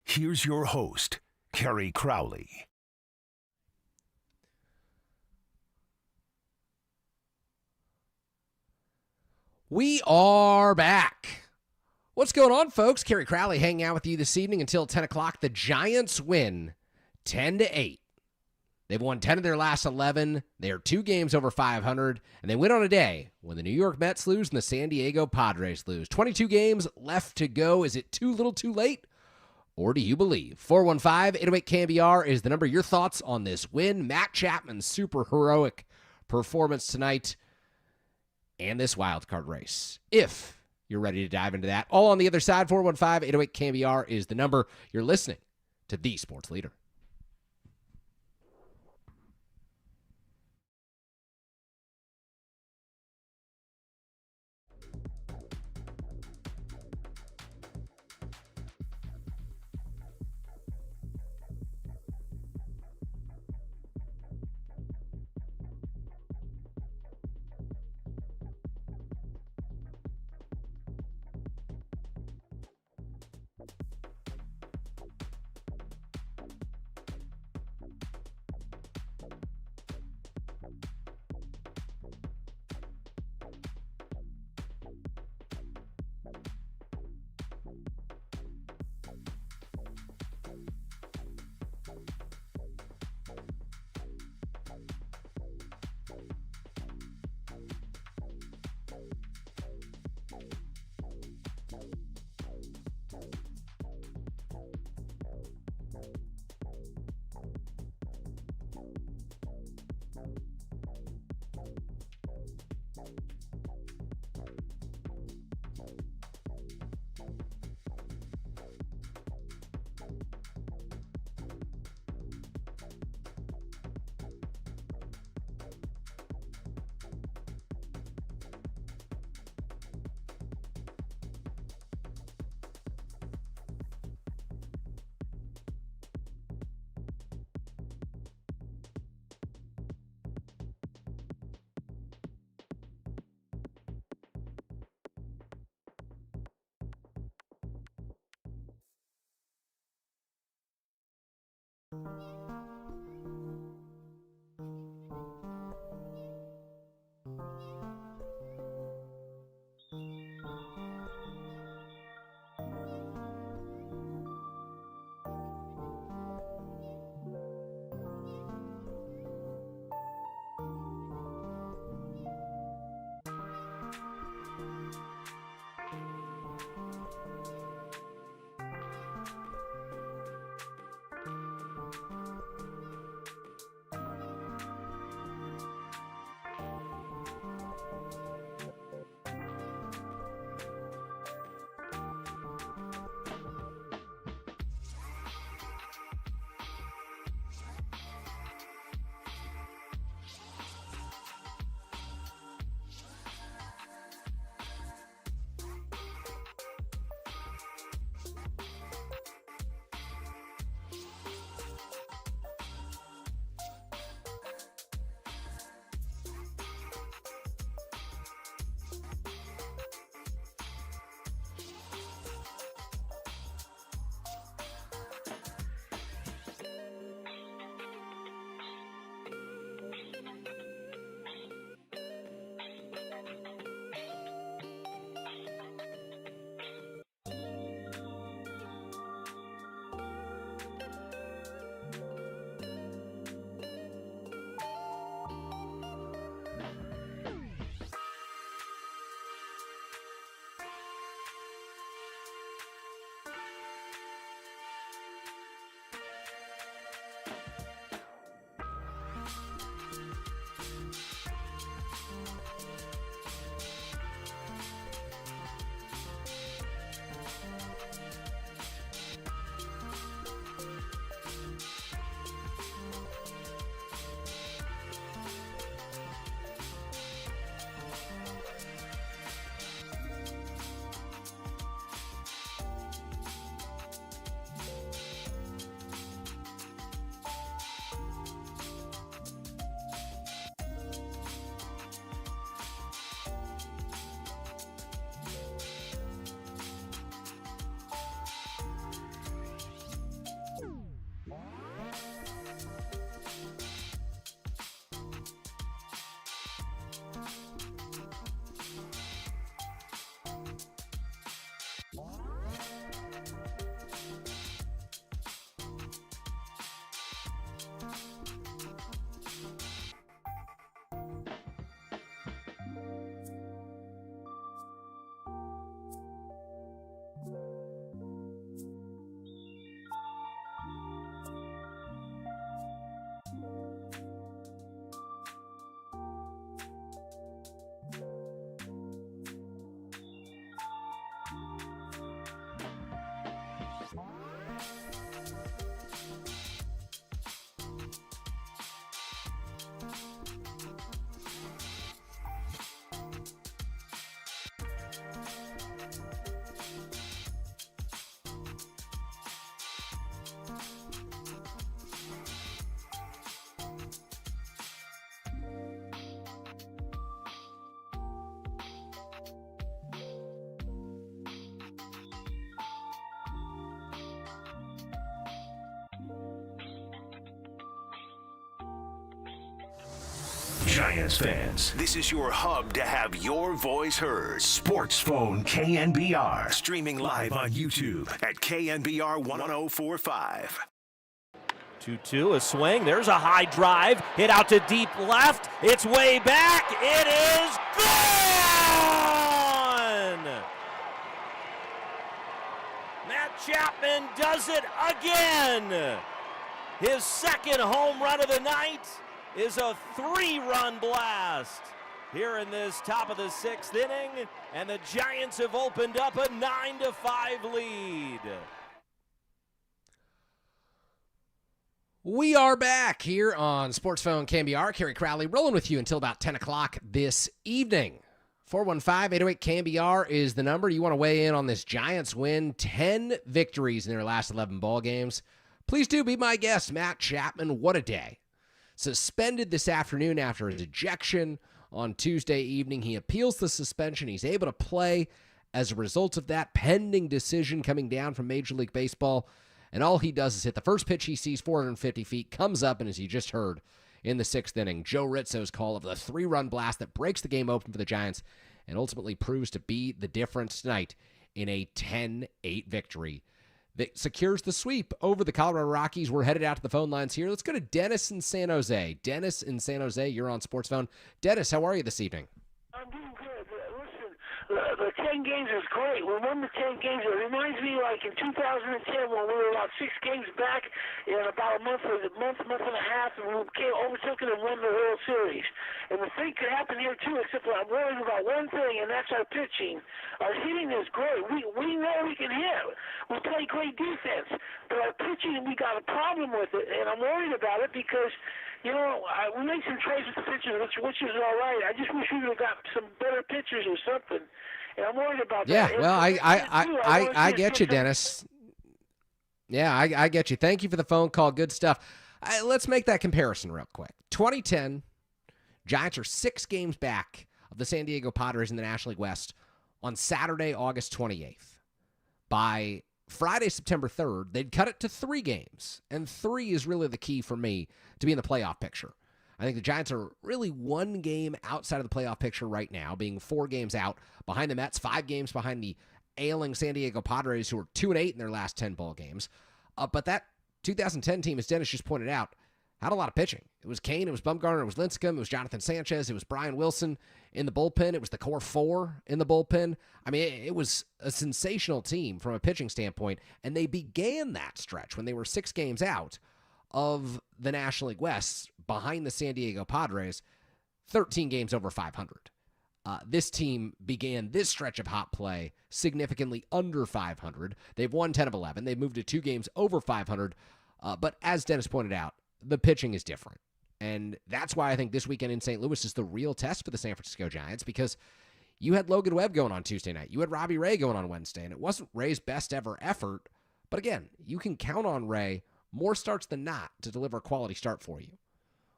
Here's your host, Kerry Crowley. We are back. What's going on, folks? Kerry Crowley hanging out with you this evening until 10 o'clock. The Giants win 10-8. They've won 10 of their last 11. They are 2 games over 500, and they win on a day when the New York Mets lose and the San Diego Padres lose. 22 games left to go. Is it too little too late? Or do you believe? 415-808-KNBR is the number. Your thoughts on this win. Matt Chapman's super heroic performance tonight and this wildcard race. If you're ready to dive into that. All on the other side, 415-808-KNBR is the number. You're listening to the Sports Leader. Giants fans, this is your hub to have your voice heard. Sports Phone KNBR. Streaming live on YouTube at KNBR 1045. 2-2, a swing. There's a high drive. Hit out to deep left. It's way back. It is gone! Matt Chapman does it again. His second home run of the night is a 3-run blast here in this top of the 6th inning, and the Giants have opened up a 9-5 lead. We are back here on Sports Phone KNBR. Kerry Crowley rolling with you until about 10 o'clock this evening. 415-808-KNBR is the number. You want to weigh in on this Giants win, 10 victories in their last 11 ball games. Please do be my guest, Matt Chapman. What a day. Suspended this afternoon after his ejection on Tuesday evening. He appeals the suspension. He's able to play as a result of that pending decision coming down from Major League Baseball. And all he does is hit the first pitch he sees 450 feet, comes up, and as you just heard in the 6th inning, Joe Rizzo's call of the 3-run blast that breaks the game open for the Giants and ultimately proves to be the difference tonight in a 10-8 victory that secures the sweep over the Colorado Rockies. We're headed out to the phone lines here. Let's go to Dennis in San Jose. Dennis in San Jose, you're on Sports Phone. Dennis, how are you this evening? I'm doing good. Listen, the 10 games is great. We won the 10 games. It reminds me like in 2010 when we were about 6 games back in about a month and a half, and we overtook it and won the World Series. And the thing could happen here too, except I'm worried about one thing, and that's our pitching. Our hitting is great. We know we can hit. We play great defense, but our pitching, we got a problem with it, and I'm worried about it because, you know, we made some trades with the pitchers, which is all right. I just wish we would have got some better pitchers or something, and I'm worried about that. Yeah, well, I get you, Dennis. Yeah, I get you. Thank you for the phone call. Good stuff. Let's make that comparison real quick. 2010, Giants are 6 games back of the San Diego Padres in the National League West on Saturday, August 28th. By Friday, September 3rd, they'd cut it to 3 games, and 3 is really the key for me to be in the playoff picture. I think the Giants are really 1 game outside of the playoff picture right now, being 4 games out behind the Mets, 5 games behind the ailing San Diego Padres, who are 2-8 in their last 10 ball games. But that 2010 team, as Dennis just pointed out, had a lot of pitching. It was Kane, it was Bumgarner, it was Lincecum, it was Jonathan Sanchez, it was Brian Wilson in the bullpen, it was the core 4 in the bullpen. I mean, it was a sensational team from a pitching standpoint, and they began that stretch when they were 6 games out of the National League West behind the San Diego Padres, 13 games over 500. This team began this stretch of hot play significantly under 500. They've won 10 of 11. They've moved to 2 games over 500. But as Dennis pointed out, the pitching is different. And that's why I think this weekend in St. Louis is the real test for the San Francisco Giants, because you had Logan Webb going on Tuesday night. You had Robbie Ray going on Wednesday, and it wasn't Ray's best ever effort. But again, you can count on Ray more starts than not to deliver a quality start for you.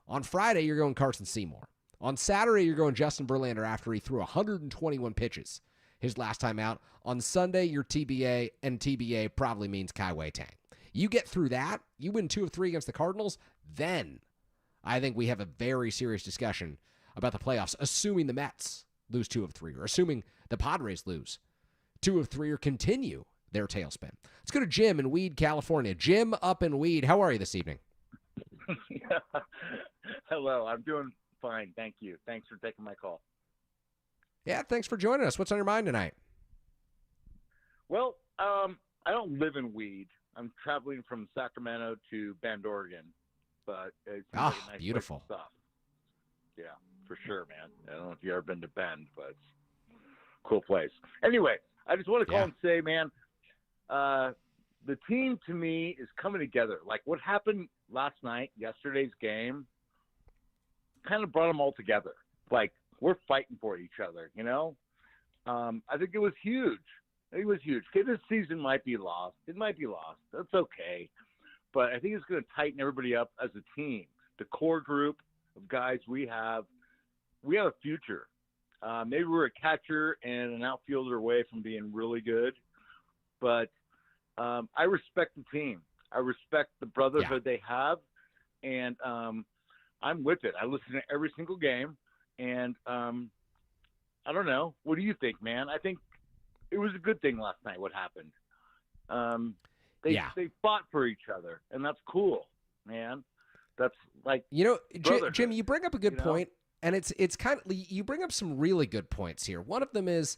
On Friday, you're going Carson Seymour. On Saturday, you're going Justin Verlander after he threw 121 pitches his last time out. On Sunday, you're TBA, and TBA probably means Kai-Wei Tang. You get through that, you win 2 of 3 against the Cardinals, then I think we have a very serious discussion about the playoffs, assuming the Mets lose 2 of 3, or assuming the Padres lose 2 of 3 or continue their tailspin. Let's go to Jim in Weed, California. Jim up in Weed, how are you this evening? Hello, I'm doing fine, thank you. Thanks for taking my call. Yeah, thanks for joining us. What's on your mind tonight? Well, I don't live in Weed. I'm traveling from Sacramento to Bend, Oregon, but it's a nice beautiful stuff. Yeah, for sure, man. I don't know if you've ever been to Bend, but it's a cool place. Anyway, I just want to call and say, man, the team to me is coming together. Like what happened last night, yesterday's game, kind of brought them all together. Like we're fighting for each other, you know? I think it was huge. It was huge. Okay, this season might be lost. It might be lost. That's okay. But I think it's going to tighten everybody up as a team. The core group of guys we have a future. Maybe we're a catcher and an outfielder away from being really good. But I respect the team. I respect the brotherhood they have. And I'm with it. I listen to every single game, and I don't know. What do you think, man? I think it was a good thing last night. What happened? They fought for each other, and that's cool, man. That's like, Jim, you bring up a good point, and it's kind of, you bring up some really good points here. One of them is,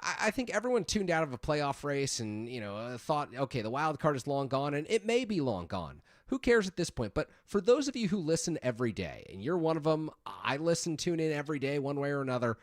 I think everyone tuned out of a playoff race and, thought, okay, the wild card is long gone, and it may be long gone. Who cares at this point? But for those of you who listen every day, and you're one of them, I tune in every day one way or another,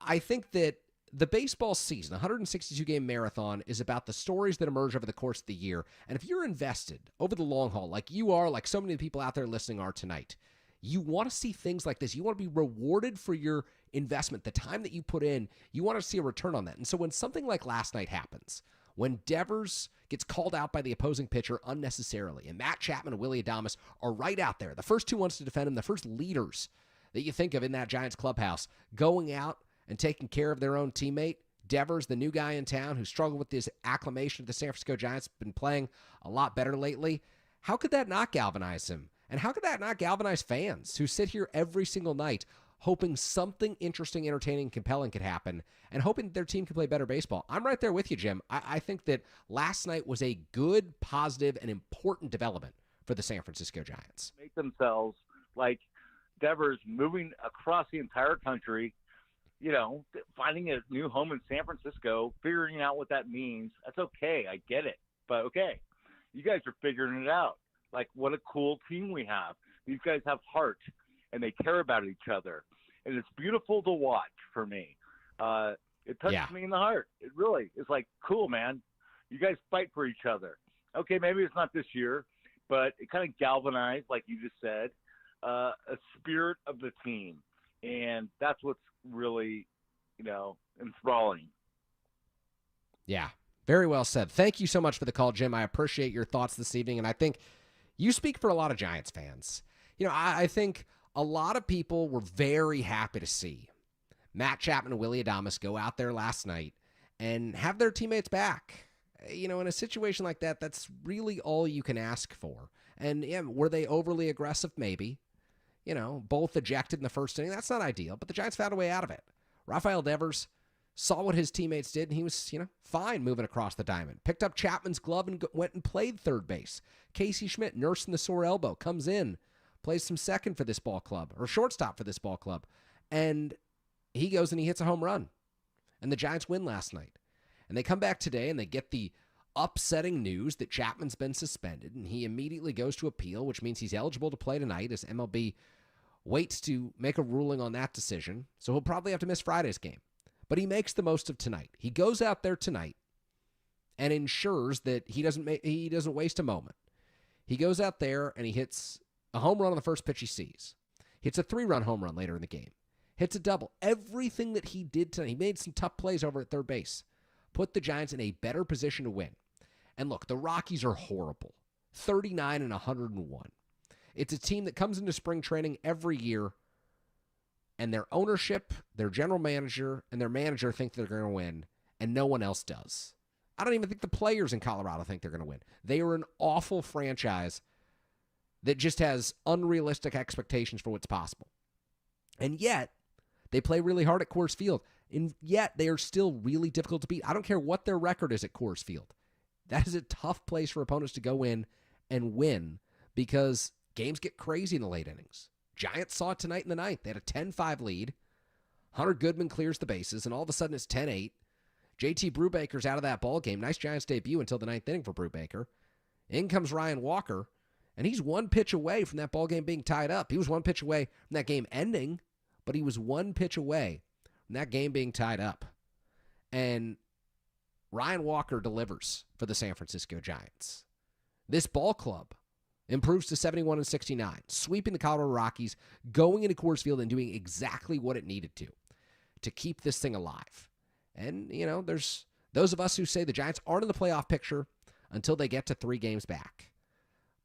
I think that the baseball season, 162-game marathon, is about the stories that emerge over the course of the year. And if you're invested over the long haul, like you are, like so many people out there listening are tonight, you want to see things like this. You want to be rewarded for your investment, the time that you put in. You want to see a return on that. And so when something like last night happens, when Devers gets called out by the opposing pitcher unnecessarily, and Matt Chapman and Willie Adames are right out there, the first two ones to defend him, the first leaders that you think of in that Giants clubhouse, going out and taking care of their own teammate. Devers, the new guy in town who struggled with his acclimation to the San Francisco Giants, been playing a lot better lately. How could that not galvanize him? And how could that not galvanize fans who sit here every single night hoping something interesting, entertaining, compelling could happen and hoping that their team can play better baseball? I'm right there with you, Jim. I think that last night was a good, positive, and important development for the San Francisco Giants. Make themselves like Devers moving across the entire country, finding a new home in San Francisco, figuring out what that means. That's okay. I get it. But okay, you guys are figuring it out. Like, what a cool team we have. These guys have heart, and they care about each other. And it's beautiful to watch for me. It touches me in the heart. It really is like, cool, man. You guys fight for each other. Okay, maybe it's not this year, but it kind of galvanized, like you just said, a spirit of the team. And that's what's really, enthralling. Yeah, very well said. Thank you so much for the call, Jim. I appreciate your thoughts this evening, and I think you speak for a lot of Giants fans. I think a lot of people were very happy to see Matt Chapman and Willie Adames go out there last night and have their teammates back. In a situation like that, that's really all you can ask for. And were they overly aggressive? Maybe. Both ejected in the first inning. That's not ideal, but the Giants found a way out of it. Rafael Devers saw what his teammates did, and he was, fine moving across the diamond. Picked up Chapman's glove and went and played third base. Casey Schmidt, nursing the sore elbow, comes in, plays some second for this ball club, or shortstop for this ball club, and he goes and he hits a home run. And the Giants win last night. And they come back today, and they get the upsetting news that Chapman's been suspended, and he immediately goes to appeal, which means he's eligible to play tonight as MLB waits to make a ruling on that decision. So he'll probably have to miss Friday's game. But he makes the most of tonight. He goes out there tonight and ensures that he doesn't waste a moment. He goes out there and he hits a home run on the first pitch he sees. Hits a 3-run home run later in the game. Hits a double. Everything that he did tonight, he made some tough plays over at third base. Put the Giants in a better position to win. And look, the Rockies are horrible. 39 and 101. It's a team that comes into spring training every year, and their ownership, their general manager, and their manager think they're going to win, and no one else does. I don't even think the players in Colorado think they're going to win. They are an awful franchise that just has unrealistic expectations for what's possible. And yet, they play really hard at Coors Field. And yet, they are still really difficult to beat. I don't care what their record is at Coors Field. That is a tough place for opponents to go in and win because games get crazy in the late innings. Giants saw it tonight in the ninth. They had a 10-5 lead. Hunter Goodman clears the bases, and all of a sudden it's 10-8. JT Brubaker's out of that ball game. Nice Giants debut until the ninth inning for Brubaker. In comes Ryan Walker, and he's one pitch away from that ball game being tied up. He was one pitch away from that game ending, but he was one pitch away from that game being tied up. And Ryan Walker delivers for the San Francisco Giants. This ball club improves to 71 and 69, sweeping the Colorado Rockies, going into Coors Field and doing exactly what it needed to keep this thing alive. And, there's those of us who say the Giants aren't in the playoff picture until they get to 3 games back.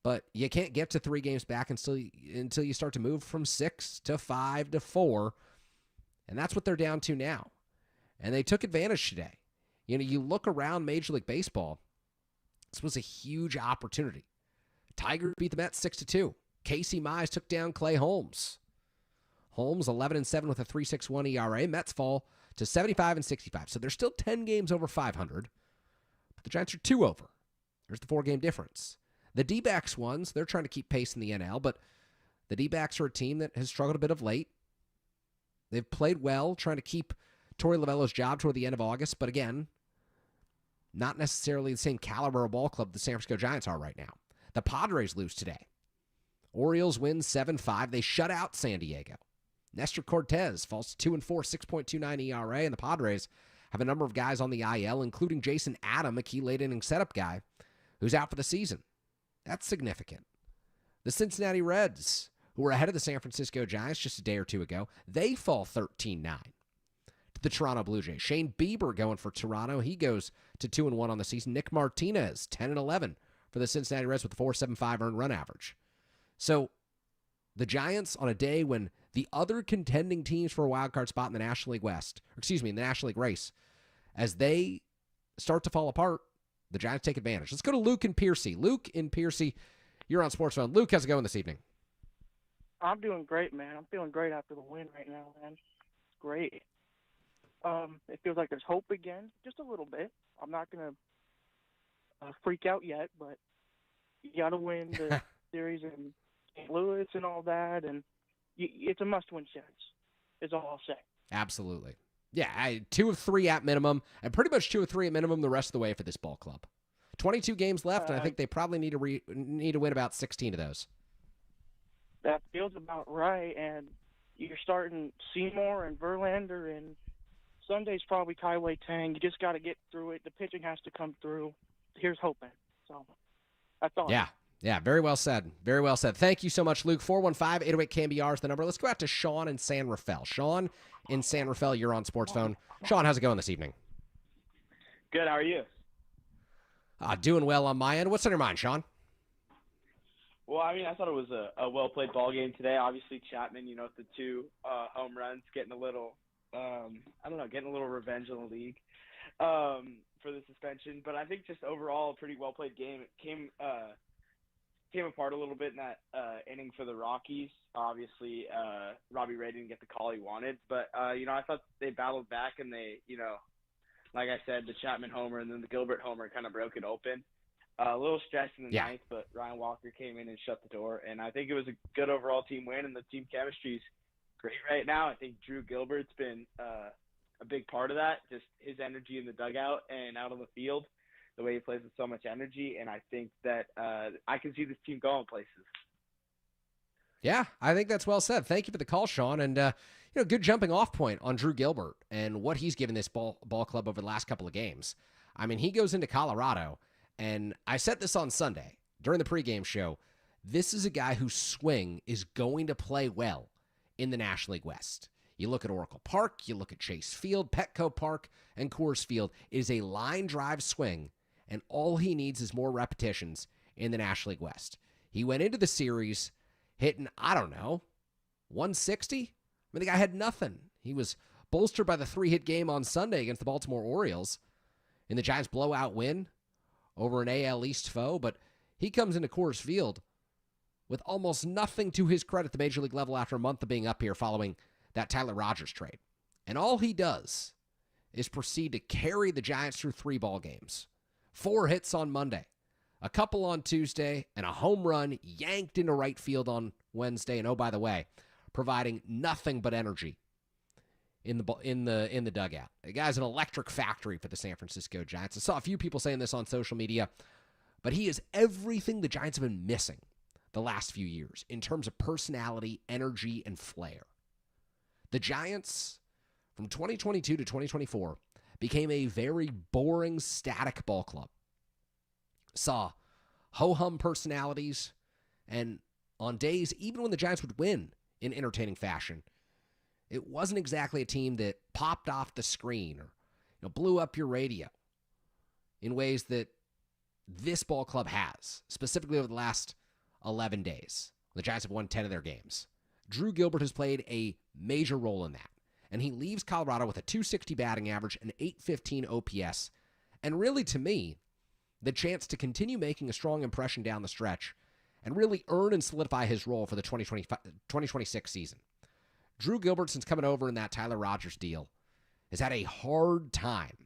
But you can't get to 3 games back until you start to move from 6 to 5 to 4. And that's what they're down to now. And they took advantage today. You look around Major League Baseball, this was a huge opportunity. Tigers beat the Mets 6-2. Casey Mize took down Clay Holmes. Holmes 11-7 with a 3.61 ERA. Mets fall to 75-65. So they're still 10 games over 500. But the Giants are 2 over. There's the 4-game difference. The D-backs ones, they're trying to keep pace in the NL, but the D-backs are a team that has struggled a bit of late. They've played well, trying to keep Torey Lovello's job toward the end of August, but again, not necessarily the same caliber of ball club the San Francisco Giants are right now. The Padres lose today. Orioles win 7-5. They shut out San Diego. Nestor Cortez falls to 2-4, 6.29 ERA, and the Padres have a number of guys on the IL, including Jason Adam, a key late-inning setup guy, who's out for the season. That's significant. The Cincinnati Reds, who were ahead of the San Francisco Giants just a day or two ago, they fall 13-9 to the Toronto Blue Jays. Shane Bieber going for Toronto. He goes to 2-1 on the season. Nick Martinez, 10-11 for the Cincinnati Reds with a 4.75 earned run average. So the Giants, on a day when the other contending teams for a wild card spot in the National League in the National League race, as they start to fall apart, the Giants take advantage. Let's go to Luke in Piercy. Luke in Piercy, you're on Sports Phone. Luke, how's it going this evening? I'm doing great, man. I'm feeling great after the win right now, man. It's great. It feels like there's hope again, just a little bit. I'm not going to freak out yet, but you got to win the series in St. Louis and all that, and it's a must-win series, is all I'll say. Absolutely. Yeah, 2 of 3 at minimum, and pretty much 2 of 3 at minimum the rest of the way for this ball club. 22 games left, and I think they probably need to win about 16 of those. That feels about right, and you're starting Seymour and Verlander, and Sunday's probably Kaiwei Tang. You just got to get through it. The pitching has to come through. Here's hoping. So that's all. Yeah, very well said. Very well said. Thank you so much, Luke. 415-808-KNBR is the number. Let's go out to Sean in San Rafael. Sean in San Rafael, you're on Sports Phone. Sean, how's it going this evening? Good. How are you? Doing well on my end. What's on your mind, Sean? Well, I mean, I thought it was a well-played ball game today. Obviously, Chapman, with the 2 home runs, getting a little, getting a little revenge on the league for the suspension. But I think just overall, a pretty well-played game. It came apart a little bit in that inning for the Rockies. Obviously, Robbie Ray didn't get the call he wanted. But, I thought they battled back and they, like I said, the Chapman homer and then the Gilbert homer kind of broke it open. A little stressed in the ninth, but Ryan Walker came in and shut the door. And I think it was a good overall team win, and the team chemistry is great right now. I think Drew Gilbert's been a big part of that, just his energy in the dugout and out on the field, the way he plays with so much energy. And I think that I can see this team going places. Yeah, I think that's well said. Thank you for the call, Sean. And, good jumping off point on Drew Gilbert and what he's given this ball club over the last couple of games. I mean, he goes into Colorado, and I said this on Sunday during the pregame show. This is a guy whose swing is going to play well in the National League West. You look at Oracle Park, you look at Chase Field, Petco Park, and Coors Field. It is a line drive swing, and all he needs is more repetitions in the National League West. He went into the series hitting, 160? I mean, the guy had nothing. He was bolstered by the 3-hit game on Sunday against the Baltimore Orioles in the Giants' blowout win over an AL East foe, but he comes into Coors Field with almost nothing to his credit at the Major League level after a month of being up here following that Tyler Rogers trade. And all he does is proceed to carry the Giants through 3 ball games. 4 hits on Monday, a couple on Tuesday, and a home run yanked into right field on Wednesday. And oh, by the way, providing nothing but energy in the dugout. The guy's an electric factory for the San Francisco Giants. I saw a few people saying this on social media, but he is everything the Giants have been missing the last few years in terms of personality, energy, and flair. The Giants, from 2022 to 2024, became a very boring, static ball club. Saw ho-hum personalities, and on days, even when the Giants would win in entertaining fashion, it wasn't exactly a team that popped off the screen or blew up your radio in ways that this ball club has, specifically over the last 11 days. The Giants have won 10 of their games. Drew Gilbert has played a major role in that, and he leaves Colorado with a .260 batting average, an .815 OPS, and really, to me, the chance to continue making a strong impression down the stretch and really earn and solidify his role for the 2026 season. Drew Gilbert, since coming over in that Tyler Rogers deal, has had a hard time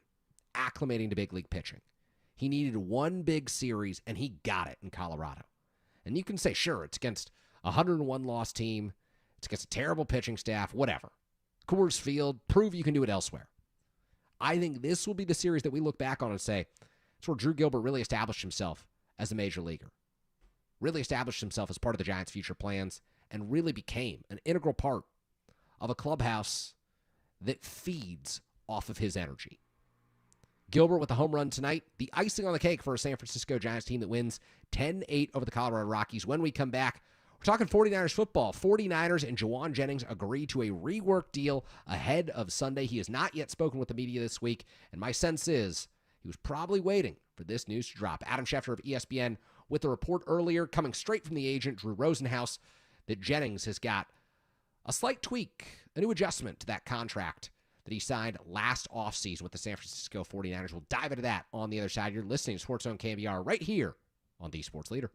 acclimating to big league pitching. He needed one big series, and he got it in Colorado. And you can say, sure, it's against a 101-loss team. It's against a terrible pitching staff, whatever. Coors Field, prove you can do it elsewhere. I think this will be the series that we look back on and say, it's where Drew Gilbert really established himself as a major leaguer, really established himself as part of the Giants' future plans, and really became an integral part of a clubhouse that feeds off of his energy. Gilbert with a home run tonight, the icing on the cake for a San Francisco Giants team that wins 10-8 over the Colorado Rockies. When we come back, we're talking 49ers football. 49ers and Juwan Jennings agree to a rework deal ahead of Sunday. He has not yet spoken with the media this week, and my sense is he was probably waiting for this news to drop. Adam Schefter of ESPN with the report earlier, coming straight from the agent, Drew Rosenhaus, that Jennings has got a slight tweak, a new adjustment to that contract that he signed last offseason with the San Francisco 49ers. We'll dive into that on the other side. You're listening to Sports Zone KNBR right here on the Sports Leader.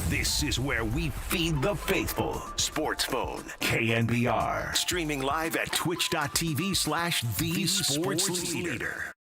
This is where we feed the faithful. Sports Phone, KNBR. Streaming live at twitch.tv/the Sports Leader.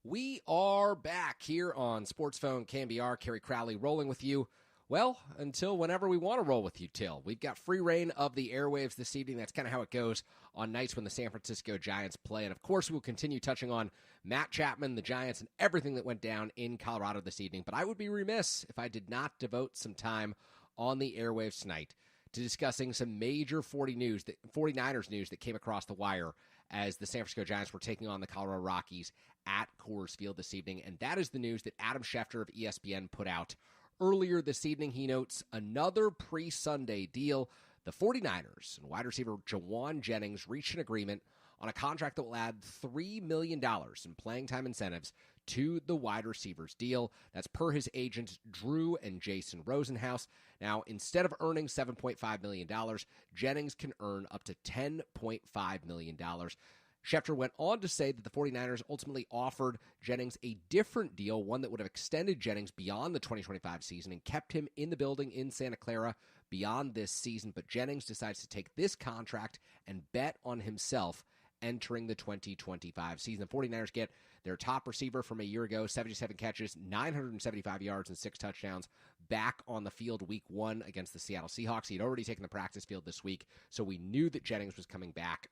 We are back here on Sports Phone KNBR. Kerry Crowley rolling with you. Well, until whenever we want to roll with you, Till. We've got free reign of the airwaves this evening. That's kind of how it goes on nights when the San Francisco Giants play. And, of course, we'll continue touching on Matt Chapman, the Giants, and everything that went down in Colorado this evening. But I would be remiss if I did not devote some time on the airwaves tonight to discussing some major 49ers news that came across the wire as the San Francisco Giants were taking on the Colorado Rockies at Coors Field this evening. And that is the news that Adam Schefter of ESPN put out earlier this evening. He notes another pre-Sunday deal. The 49ers and wide receiver Jauan Jennings reached an agreement on a contract that will add $3 million in playing time incentives to the wide receivers deal. That's per his agents Drew and Jason Rosenhaus. Now, instead of earning $7.5 million, Jennings can earn up to $10.5 million. Schefter went on to say that the 49ers ultimately offered Jennings a different deal, one that would have extended Jennings beyond the 2025 season and kept him in the building in Santa Clara beyond this season. But Jennings decides to take this contract and bet on himself entering the 2025 season. The 49ers get their top receiver from a year ago, 77 catches, 975 yards, and 6 touchdowns, back on the field week 1 against the Seattle Seahawks. He had already taken the practice field this week, so we knew that Jennings was coming back.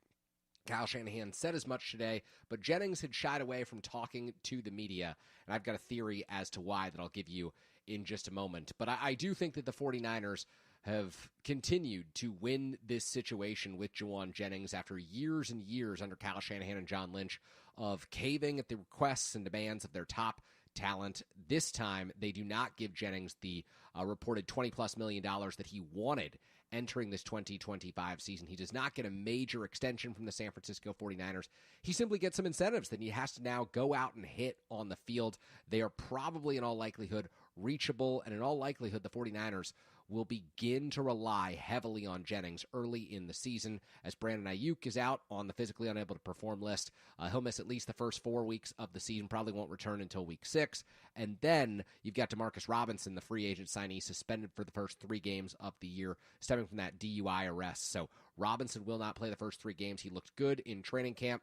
Kyle Shanahan said as much today, but Jennings had shied away from talking to the media, and I've got a theory as to why that I'll give you in just a moment. But I do think that the 49ers have continued to win this situation with Jauan Jennings after years and years under Kyle Shanahan and John Lynch of caving at the requests and demands of their top talent. This time, they do not give Jennings the reported $20+ million that he wanted entering this 2025 season. He does not get a major extension from the San Francisco 49ers. He simply gets some incentives that he has to now go out and hit on the field. They are probably, in all likelihood, reachable, and in all likelihood, the 49ers will begin to rely heavily on Jennings early in the season. As Brandon Ayuk is out on the physically unable to perform list, he'll miss at least the first 4 weeks of the season, probably won't return until week 6. And then you've got Demarcus Robinson, the free agent signee, suspended for the first 3 games of the year, stemming from that DUI arrest. So Robinson will not play the first 3 games. He looked good in training camp,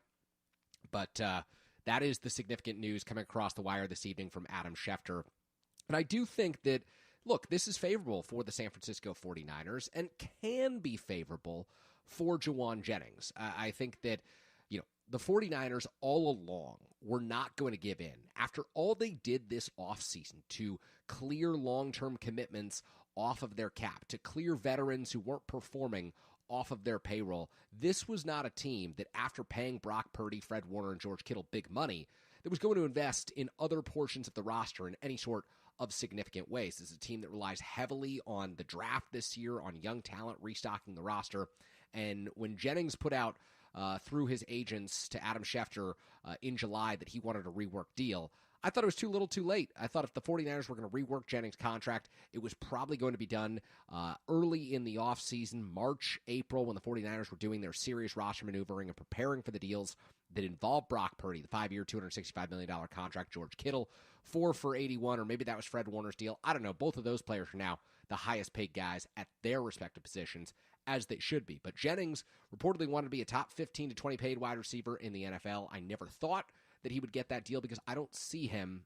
but that is the significant news coming across the wire this evening from Adam Schefter. And I do think that, look, this is favorable for the San Francisco 49ers and can be favorable for Jauan Jennings. I think that, the 49ers all along were not going to give in. After all they did this offseason to clear long-term commitments off of their cap, to clear veterans who weren't performing off of their payroll, this was not a team that, after paying Brock Purdy, Fred Warner, and George Kittle big money, that was going to invest in other portions of the roster in any sort of significant ways. This is a team that relies heavily on the draft this year, on young talent restocking the roster. And when Jennings put out through his agents to Adam Schefter in July that he wanted a rework deal, I thought it was too little too late. I thought if the 49ers were going to rework Jennings' contract, it was probably going to be done early in the offseason, March, April, when the 49ers were doing their serious roster maneuvering and preparing for the deals that involved Brock Purdy, the 5-year, $265 million contract, George Kittle, 4 for $81, or maybe that was Fred Warner's deal. I don't know. Both of those players are now the highest paid guys at their respective positions, as they should be. But Jennings reportedly wanted to be a top 15 to 20 paid wide receiver in the NFL. I never thought that he would get that deal because I don't see him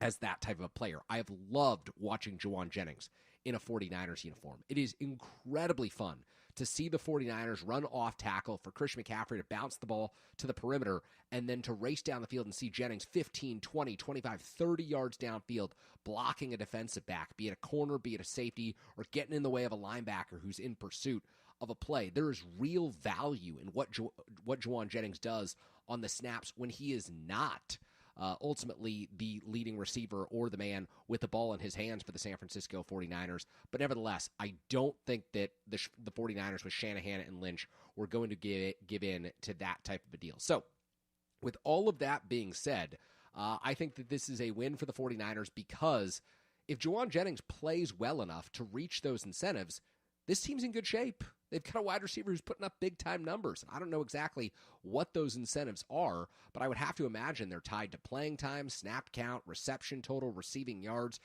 as that type of a player. I have loved watching Jauan Jennings in a 49ers uniform. It is incredibly fun to see the 49ers run off tackle for Christian McCaffrey to bounce the ball to the perimeter and then to race down the field and see Jennings 15, 20, 25, 30 yards downfield blocking a defensive back, be it a corner, be it a safety, or getting in the way of a linebacker who's in pursuit of a play. There is real value in what Jauan Jennings does on the snaps when he is not ultimately the leading receiver or the man with the ball in his hands for the San Francisco 49ers. But nevertheless, I don't think that the 49ers with Shanahan and Lynch were going to give in to that type of a deal. So with all of that being said, I think that this is a win for the 49ers because if Jauan Jennings plays well enough to reach those incentives, this team's in good shape. They've got a wide receiver who's putting up big-time numbers. I don't know exactly what those incentives are, but I would have to imagine they're tied to playing time, snap count, reception total, receiving yards,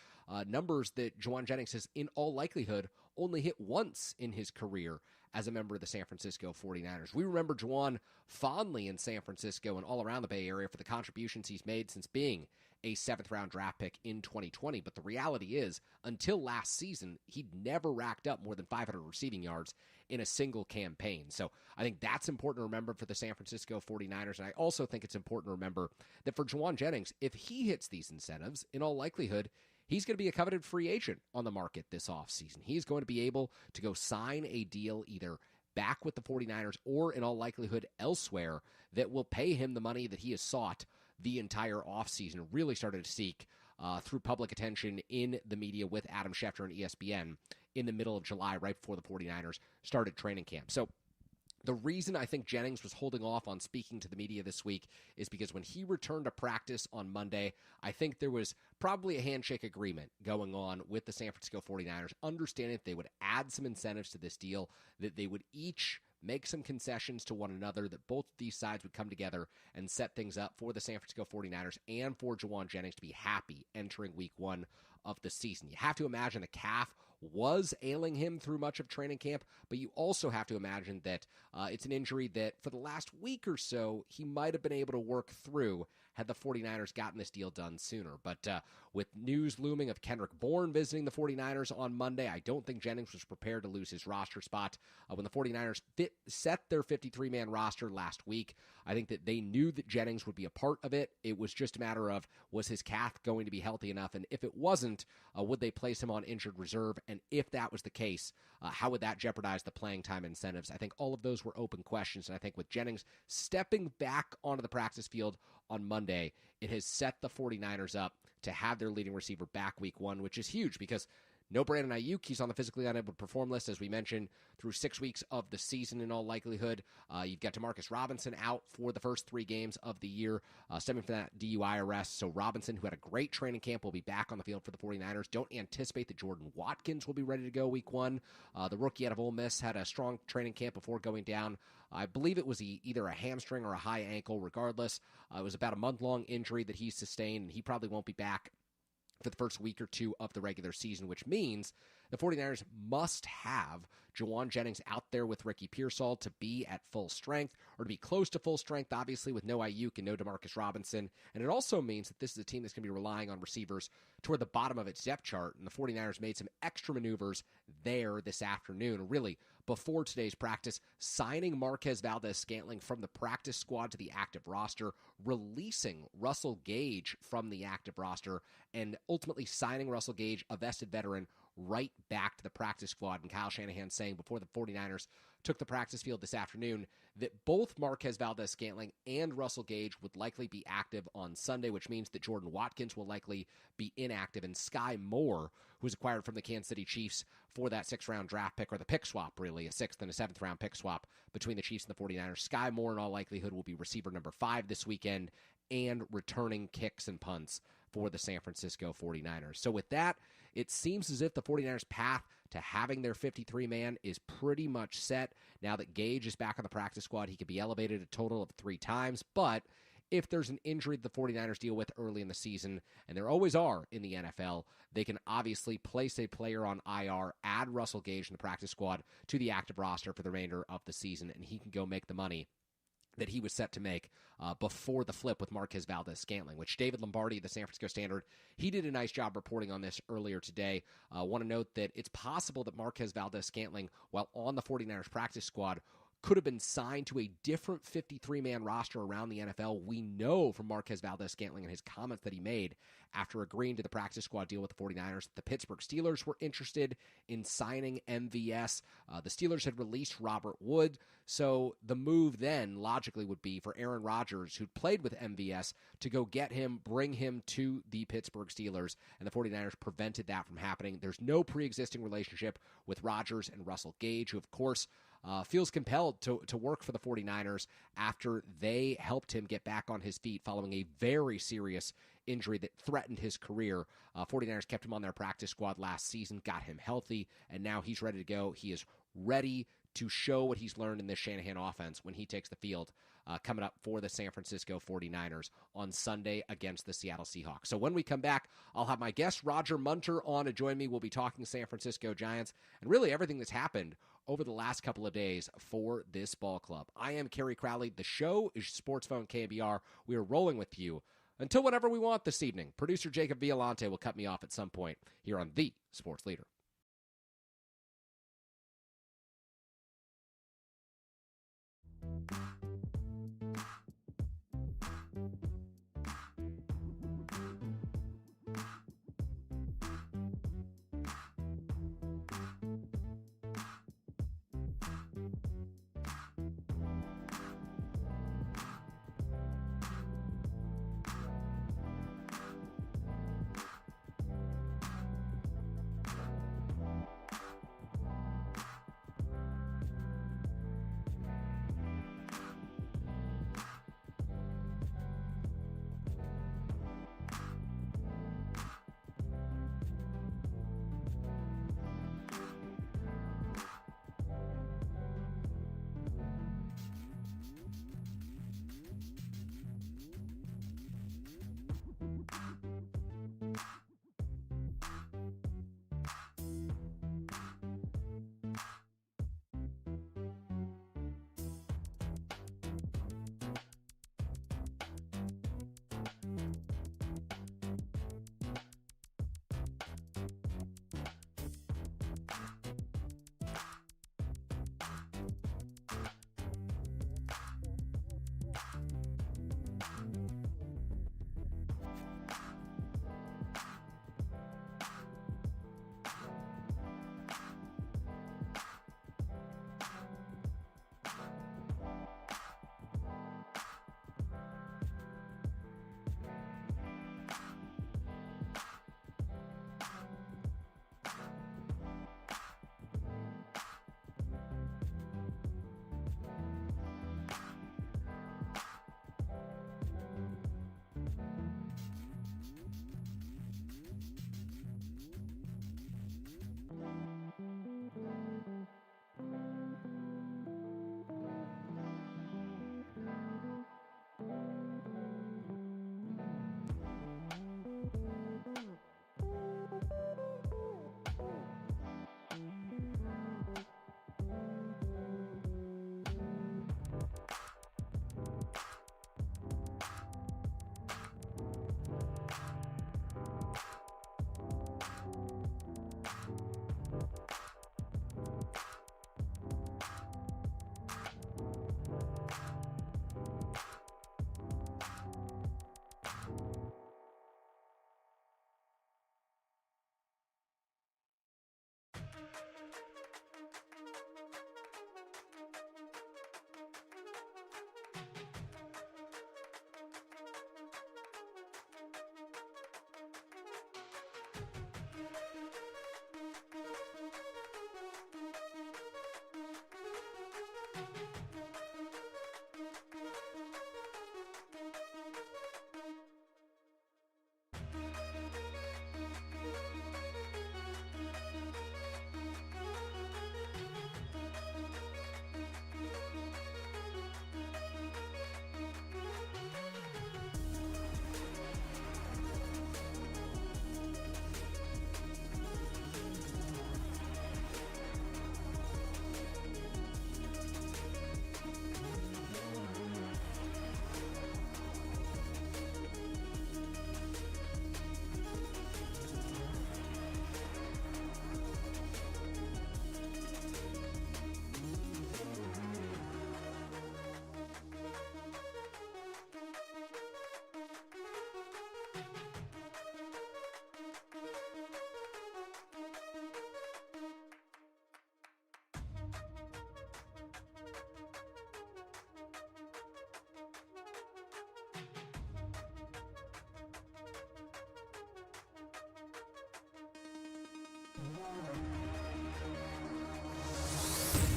numbers that Jauan Jennings has, in all likelihood, only hit once in his career as a member of the San Francisco 49ers. We remember Jauan fondly in San Francisco and all around the Bay Area for the contributions he's made since being a 7th-round draft pick in 2020. But the reality is, until last season, he'd never racked up more than 500 receiving yards in a single campaign. So I think that's important to remember for the San Francisco 49ers. And I also think it's important to remember that for Jauan Jennings, if he hits these incentives, in all likelihood, he's going to be a coveted free agent on the market this offseason. He's going to be able to go sign a deal either back with the 49ers or, in all likelihood, elsewhere that will pay him the money that he has sought the entire offseason, really started to seek through public attention in the media with Adam Schefter and ESPN in the middle of July, right before the 49ers started training camp. So the reason I think Jennings was holding off on speaking to the media this week is because when he returned to practice on Monday, I think there was probably a handshake agreement going on with the San Francisco 49ers, understanding that they would add some incentives to this deal, that they would each make some concessions to one another, that both of these sides would come together and set things up for the San Francisco 49ers and for Jauan Jennings to be happy entering week one of the season. You have to imagine the calf was ailing him through much of training camp, but you also have to imagine that it's an injury that for the last week or so, he might have been able to work through had the 49ers gotten this deal done sooner. But with news looming of Kendrick Bourne visiting the 49ers on Monday, I don't think Jennings was prepared to lose his roster spot. When the 49ers set their 53-man roster last week, I think that they knew that Jennings would be a part of it. It was just a matter of, was his calf going to be healthy enough? And if it wasn't, would they place him on injured reserve? And if that was the case, how would that jeopardize the playing time incentives? I think all of those were open questions. And I think with Jennings stepping back onto the practice field on Monday, it has set the 49ers up to have their leading receiver back week one, which is huge because no Brandon Ayuk. He's on the physically unable to perform list, as we mentioned, through 6 weeks of the season in all likelihood. You've got Demarcus Robinson out for the first 3 games of the year, stemming from that DUI arrest. So Robinson, who had a great training camp, will be back on the field for the 49ers. Don't anticipate that Jordan Watkins will be ready to go week one. The rookie out of Ole Miss had a strong training camp before going down. I believe it was either a hamstring or a high ankle. Regardless, it was about a month-long injury that he sustained, and he probably won't be back for the first week or two of the regular season, which means the 49ers must have Jauan Jennings out there with Ricky Pearsall to be at full strength, or to be close to full strength, obviously, with no Ayuk and no Demarcus Robinson. And it also means that this is a team that's going to be relying on receivers toward the bottom of its depth chart, and the 49ers made some extra maneuvers there this afternoon, really before today's practice, signing Marquez Valdez-Scantling from the practice squad to the active roster, releasing Russell Gage from the active roster, and ultimately signing Russell Gage, a vested veteran, right back to the practice squad. And Kyle Shanahan saying before the 49ers took the practice field this afternoon that both Marquez Valdez-Scantling and Russell Gage would likely be active on Sunday, which means that Jordan Watkins will likely be inactive, and Sky Moore, who was acquired from the Kansas City Chiefs for that 6th-round draft pick, or the pick swap, really, a 6th and a 7th-round pick swap between the Chiefs and the 49ers. Sky Moore, in all likelihood, will be receiver number 5 this weekend and returning kicks and punts for the San Francisco 49ers. So with that, it seems as if the 49ers' path to having their 53-man is pretty much set. Now that Gage is back on the practice squad, he could be elevated a total of 3 times, but if there's an injury that the 49ers deal with early in the season, and there always are in the NFL, they can obviously place a player on IR, add Russell Gage in the practice squad to the active roster for the remainder of the season, and he can go make the money that he was set to make before the flip with Marquez Valdez-Scantling, which David Lombardi of the San Francisco Standard, he did a nice job reporting on this earlier today. I want to note that it's possible that Marquez Valdez-Scantling, while on the 49ers practice squad, could have been signed to a different 53-man roster around the NFL. We know from Marquez Valdez-Scantling and his comments that he made after agreeing to the practice squad deal with the 49ers that the Pittsburgh Steelers were interested in signing MVS. The Steelers had released Robert Wood, so the move then logically would be for Aaron Rodgers, who'd played with MVS, to go get him, bring him to the Pittsburgh Steelers, and the 49ers prevented that from happening. There's no pre-existing relationship with Rodgers and Russell Gage, who, of course, feels compelled to work for the 49ers after they helped him get back on his feet following a very serious injury that threatened his career. 49ers kept him on their practice squad last season, got him healthy, and now he's ready to go. He is ready to show what he's learned in this Shanahan offense when he takes the field coming up for the San Francisco 49ers on Sunday against the Seattle Seahawks. So when we come back, I'll have my guest Roger Munter on to join me. We'll be talking San Francisco Giants and really everything that's happened over the last couple of days for this ball club. I am Kerry Crowley. The show is Sports Phone KNBR. We are rolling with you until whenever we want this evening. Producer Jacob Violante will cut me off at some point here on The Sports Leader.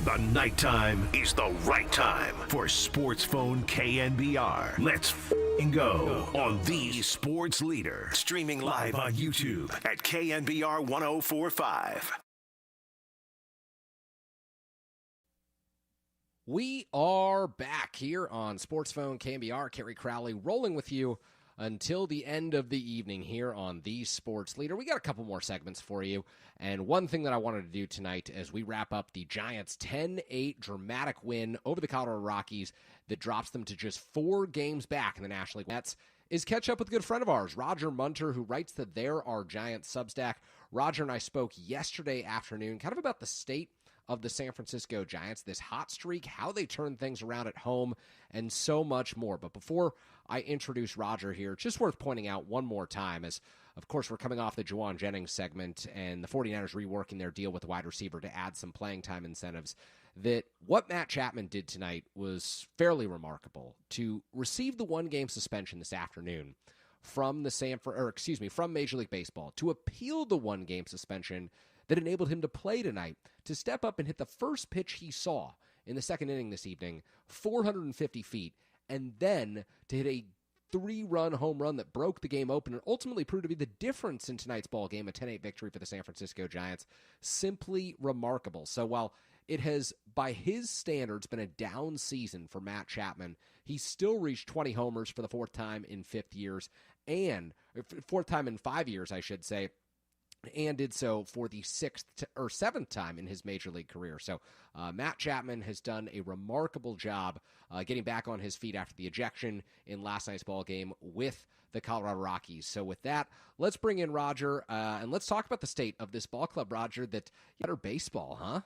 The nighttime is the right time for Sports Phone KNBR. Let's go on the Sports Leader. Streaming live on YouTube at KNBR 1045. We are back here on Sports Phone KNBR. Kerry Crowley rolling with you until the end of the evening here on the Sports Leader. We got a couple more segments for you, and one thing that I wanted to do tonight as we wrap up the Giants' 10-8 dramatic win over the Colorado Rockies that drops them to just 4 games back in the National League West is catch up with a good friend of ours, Roger Munter, who writes the There Are Giants Substack. Roger and I spoke yesterday afternoon kind of about the state of the San Francisco Giants, this hot streak, how they turn things around at home, and so much more. But before I introduce Roger here, just worth pointing out one more time, as of course we're coming off the Juwan Jennings segment and the 49ers reworking their deal with the wide receiver to add some playing time incentives, that what Matt Chapman did tonight was fairly remarkable. To receive the 1-game suspension this afternoon from from Major League Baseball, to appeal the 1-game suspension that enabled him to play tonight, to step up and hit the first pitch he saw in the second inning this evening, 450 feet, and then to hit a 3-run home run that broke the game open and ultimately proved to be the difference in tonight's ball game, a 10-8 victory for the San Francisco Giants. Simply remarkable. So while it has, by his standards, been a down season for Matt Chapman, he still reached 20 homers for the 4th time in 5 years, and 4th time in 5 years, I should say, and did so for the 7th time in his major league career. So Matt Chapman has done a remarkable job getting back on his feet after the ejection in last night's ball game with the Colorado Rockies. So with that, let's bring in Roger, and let's talk about the state of this ball club, Roger, that better baseball, huh?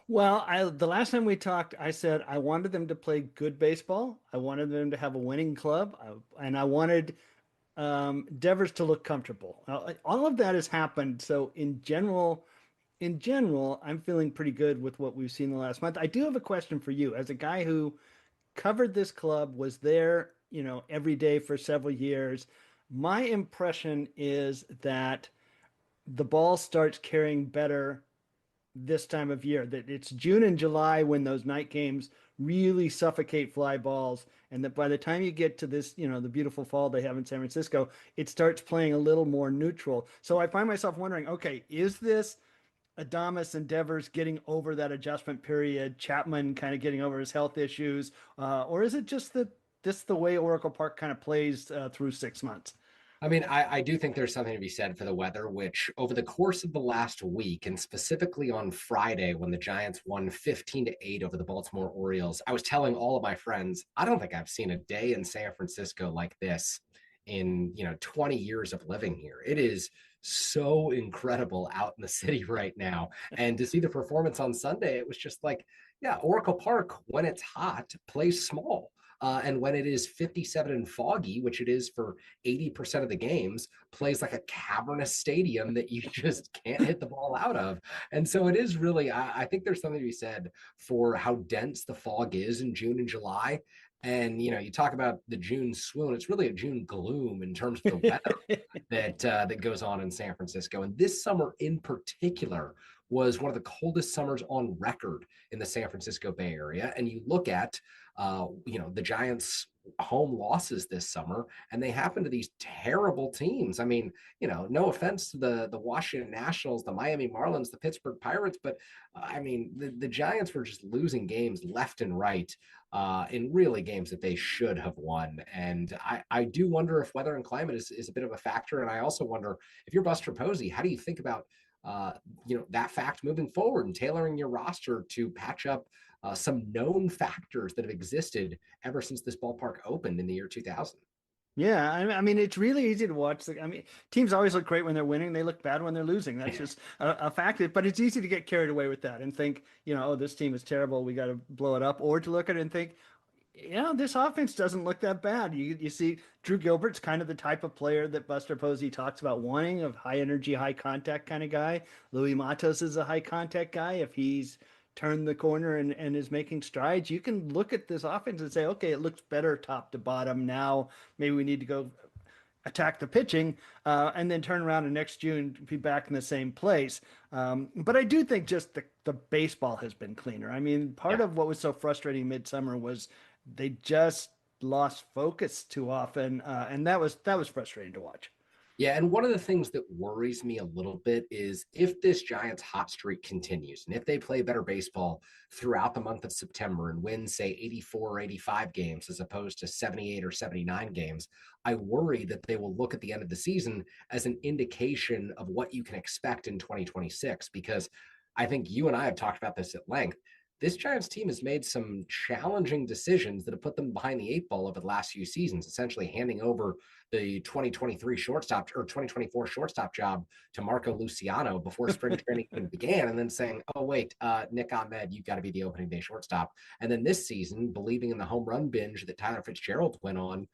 Well, the last time we talked, I said I wanted them to play good baseball. I wanted them to have a winning club, and I wanted Devers to look comfortable. All of that has happened. So in general, I'm feeling pretty good with what we've seen the last month. I do have a question for you. As a guy who covered this club, was there, every day for several years, my impression is that the ball starts carrying better this time of year, that it's June and July when those night games really suffocate fly balls, and that by the time you get to this, the beautiful fall they have in San Francisco, it starts playing a little more neutral. So I find myself wondering, okay, is this Adames and Devers getting over that adjustment period, Chapman kind of getting over his health issues, or is it just that this the way Oracle Park kind of plays through 6 months? I mean, I do think there's something to be said for the weather, which over the course of the last week, and specifically on Friday when the Giants won 15-8 over the Baltimore Orioles, I was telling all of my friends, I don't think I've seen a day in San Francisco like this in 20 years of living here. It is so incredible out in the city right now. And to see the performance on Sunday, it was just like, yeah, Oracle Park, when it's hot, plays small. And when it is 57 and foggy, which it is for 80% of the games, plays like a cavernous stadium that you just can't hit the ball out of. And so it is really, I think there's something to be said for how dense the fog is in June and July. And, you talk about the June swoon, it's really a June gloom in terms of the weather that goes on in San Francisco. And this summer in particular was one of the coldest summers on record in the San Francisco Bay Area. And you look at, the Giants' home losses this summer, and they happen to these terrible teams. I mean, no offense to the Washington Nationals, the Miami Marlins, the Pittsburgh Pirates, but the Giants were just losing games left and right in really games that they should have won. And I do wonder if weather and climate is a bit of a factor. And I also wonder, if you're Buster Posey, how do you think about that fact moving forward and tailoring your roster to patch up some known factors that have existed ever since this ballpark opened in the year 2000. Yeah, I mean, it's really easy to watch. Teams always look great when they're winning. They look bad when they're losing. That's just a fact. But it's easy to get carried away with that and think, oh, this team is terrible, we got to blow it up. Or to look at it and think, this offense doesn't look that bad. You see Drew Gilbert's kind of the type of player that Buster Posey talks about wanting, of high energy, high contact kind of guy. Louis Matos is a high contact guy. If he's turned the corner and is making strides, you can look at this offense and say, okay, it looks better top to bottom. Now maybe we need to go attack the pitching, and then turn around and next June be back in the same place. But I do think just the baseball has been cleaner. I mean, part of what was so frustrating midsummer was they just lost focus too often, and that was frustrating to watch. Yeah, and one of the things that worries me a little bit is if this Giants hot streak continues and if they play better baseball throughout the month of September and win, say, 84 or 85 games as opposed to 78 or 79 games, I worry that they will look at the end of the season as an indication of what you can expect in 2026. Because I think you and I have talked about this at length. This Giants team has made some challenging decisions that have put them behind the eight ball over the last few seasons, essentially handing over the 2023 shortstop or 2024 shortstop job to Marco Luciano before spring training even began, and then saying, oh, wait, Nick Ahmed, you've got to be the opening day shortstop. And then this season, believing in the home run binge that Tyler Fitzgerald went on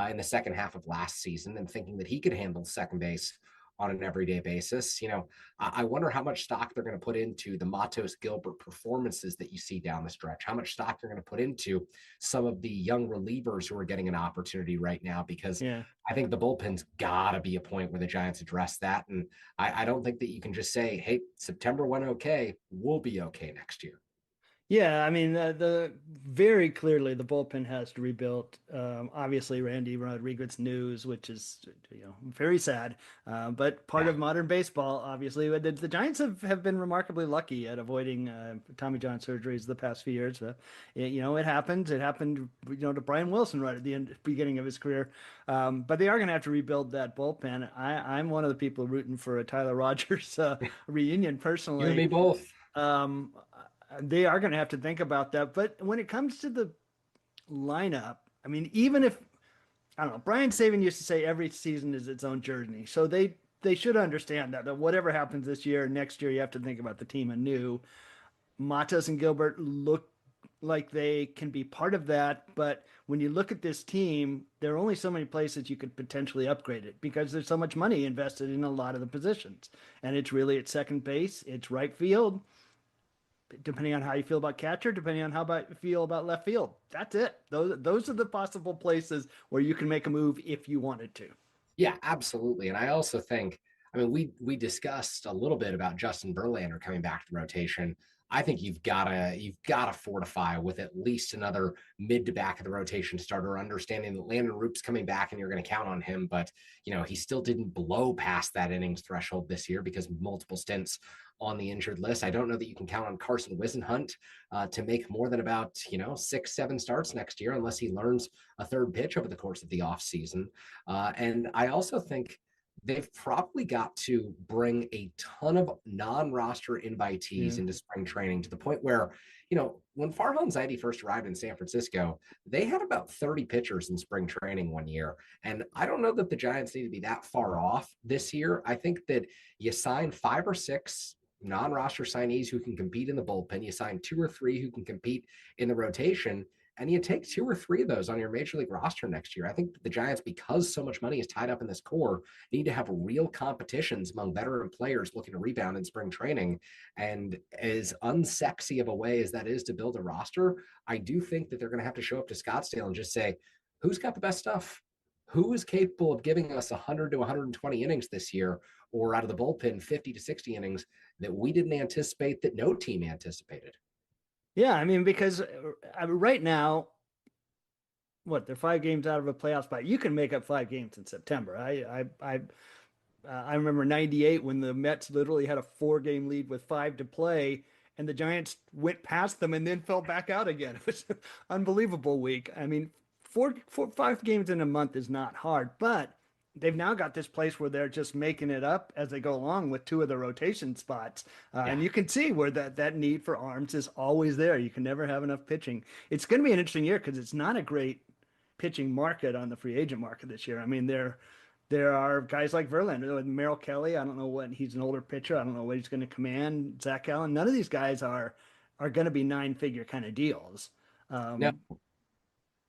in the second half of last season and thinking that he could handle second base on an everyday basis. I wonder how much stock they're going to put into the Matos Gilbert performances that you see down the stretch, how much stock they're going to put into some of the young relievers who are getting an opportunity right now, because I think the bullpen's got to be a point where the Giants address that. And I don't think that you can just say, hey, September went okay, we'll be okay next year. Yeah, I mean, the very clearly the bullpen has to rebuild. Obviously, Randy Rodriguez news, which is very sad, but part of modern baseball. Obviously, the Giants have been remarkably lucky at avoiding Tommy John surgeries the past few years. It happens. It happened, to Brian Wilson right at the beginning of his career. But they are going to have to rebuild that bullpen. I'm one of the people rooting for a Tyler Rogers reunion personally. You and me both. They are going to have to think about that. But when it comes to the lineup, I mean, even if, I don't know, Brian Saban used to say every season is its own journey. So they should understand that whatever happens this year, next year, you have to think about the team anew. Matos and Gilbert look like they can be part of that. But when you look at this team, there are only so many places you could potentially upgrade it because there's so much money invested in a lot of the positions. And it's really at second base, it's right field, depending on how you feel about catcher, depending on how you feel about left field. That's it. Those are the possible places where you can make a move if you wanted to. Yeah, absolutely. And I also think, I mean, we discussed a little bit about Justin Verlander coming back to the rotation. I think you've got to fortify with at least another mid to back of the rotation starter, understanding that Landon Roop's coming back and you're going to count on him. But, he still didn't blow past that innings threshold this year because of multiple stints on the injured list. I don't know that you can count on Carson Whisenhunt to make more than about, 6-7 starts next year, unless he learns a third pitch over the course of the offseason. And I also think they've probably got to bring a ton of non-roster invitees into spring training to the point where, when Farhan Zaidi first arrived in San Francisco, they had about 30 pitchers in spring training one year. And I don't know that the Giants need to be that far off this year. I think that you sign 5 or 6 non-roster signees who can compete in the bullpen. You sign 2 or 3 who can compete in the rotation, and you take 2 or 3 of those on your major league roster next year. I think the Giants, because so much money is tied up in this core, need to have real competitions among veteran players looking to rebound in spring training. And as unsexy of a way as that is to build a roster, I do think that they're going to have to show up to Scottsdale and just say, who's got the best stuff? Who is capable of giving us 100 to 120 innings this year, or out of the bullpen 50 to 60 innings that we didn't anticipate, that no team anticipated? Yeah, I mean, because right now, they're 5 games out of a playoff spot. You can make up 5 games in September. I remember '98 when the Mets literally had a 4-game lead with 5 to play, and the Giants went past them and then fell back out again. It was an unbelievable week. I mean, 5 games in a month is not hard, but they've now got this place where they're just making it up as they go along with 2 of the rotation spots. And you can see where that need for arms is always there. You can never have enough pitching. It's going to be an interesting year because it's not a great pitching market on the free agent market this year. I mean, there are guys like Verlander, Merrill Kelly. I don't know what, he's an older pitcher. I don't know what he's going to command. Zach Allen. None of these guys are going to be 9-figure kind of deals. No.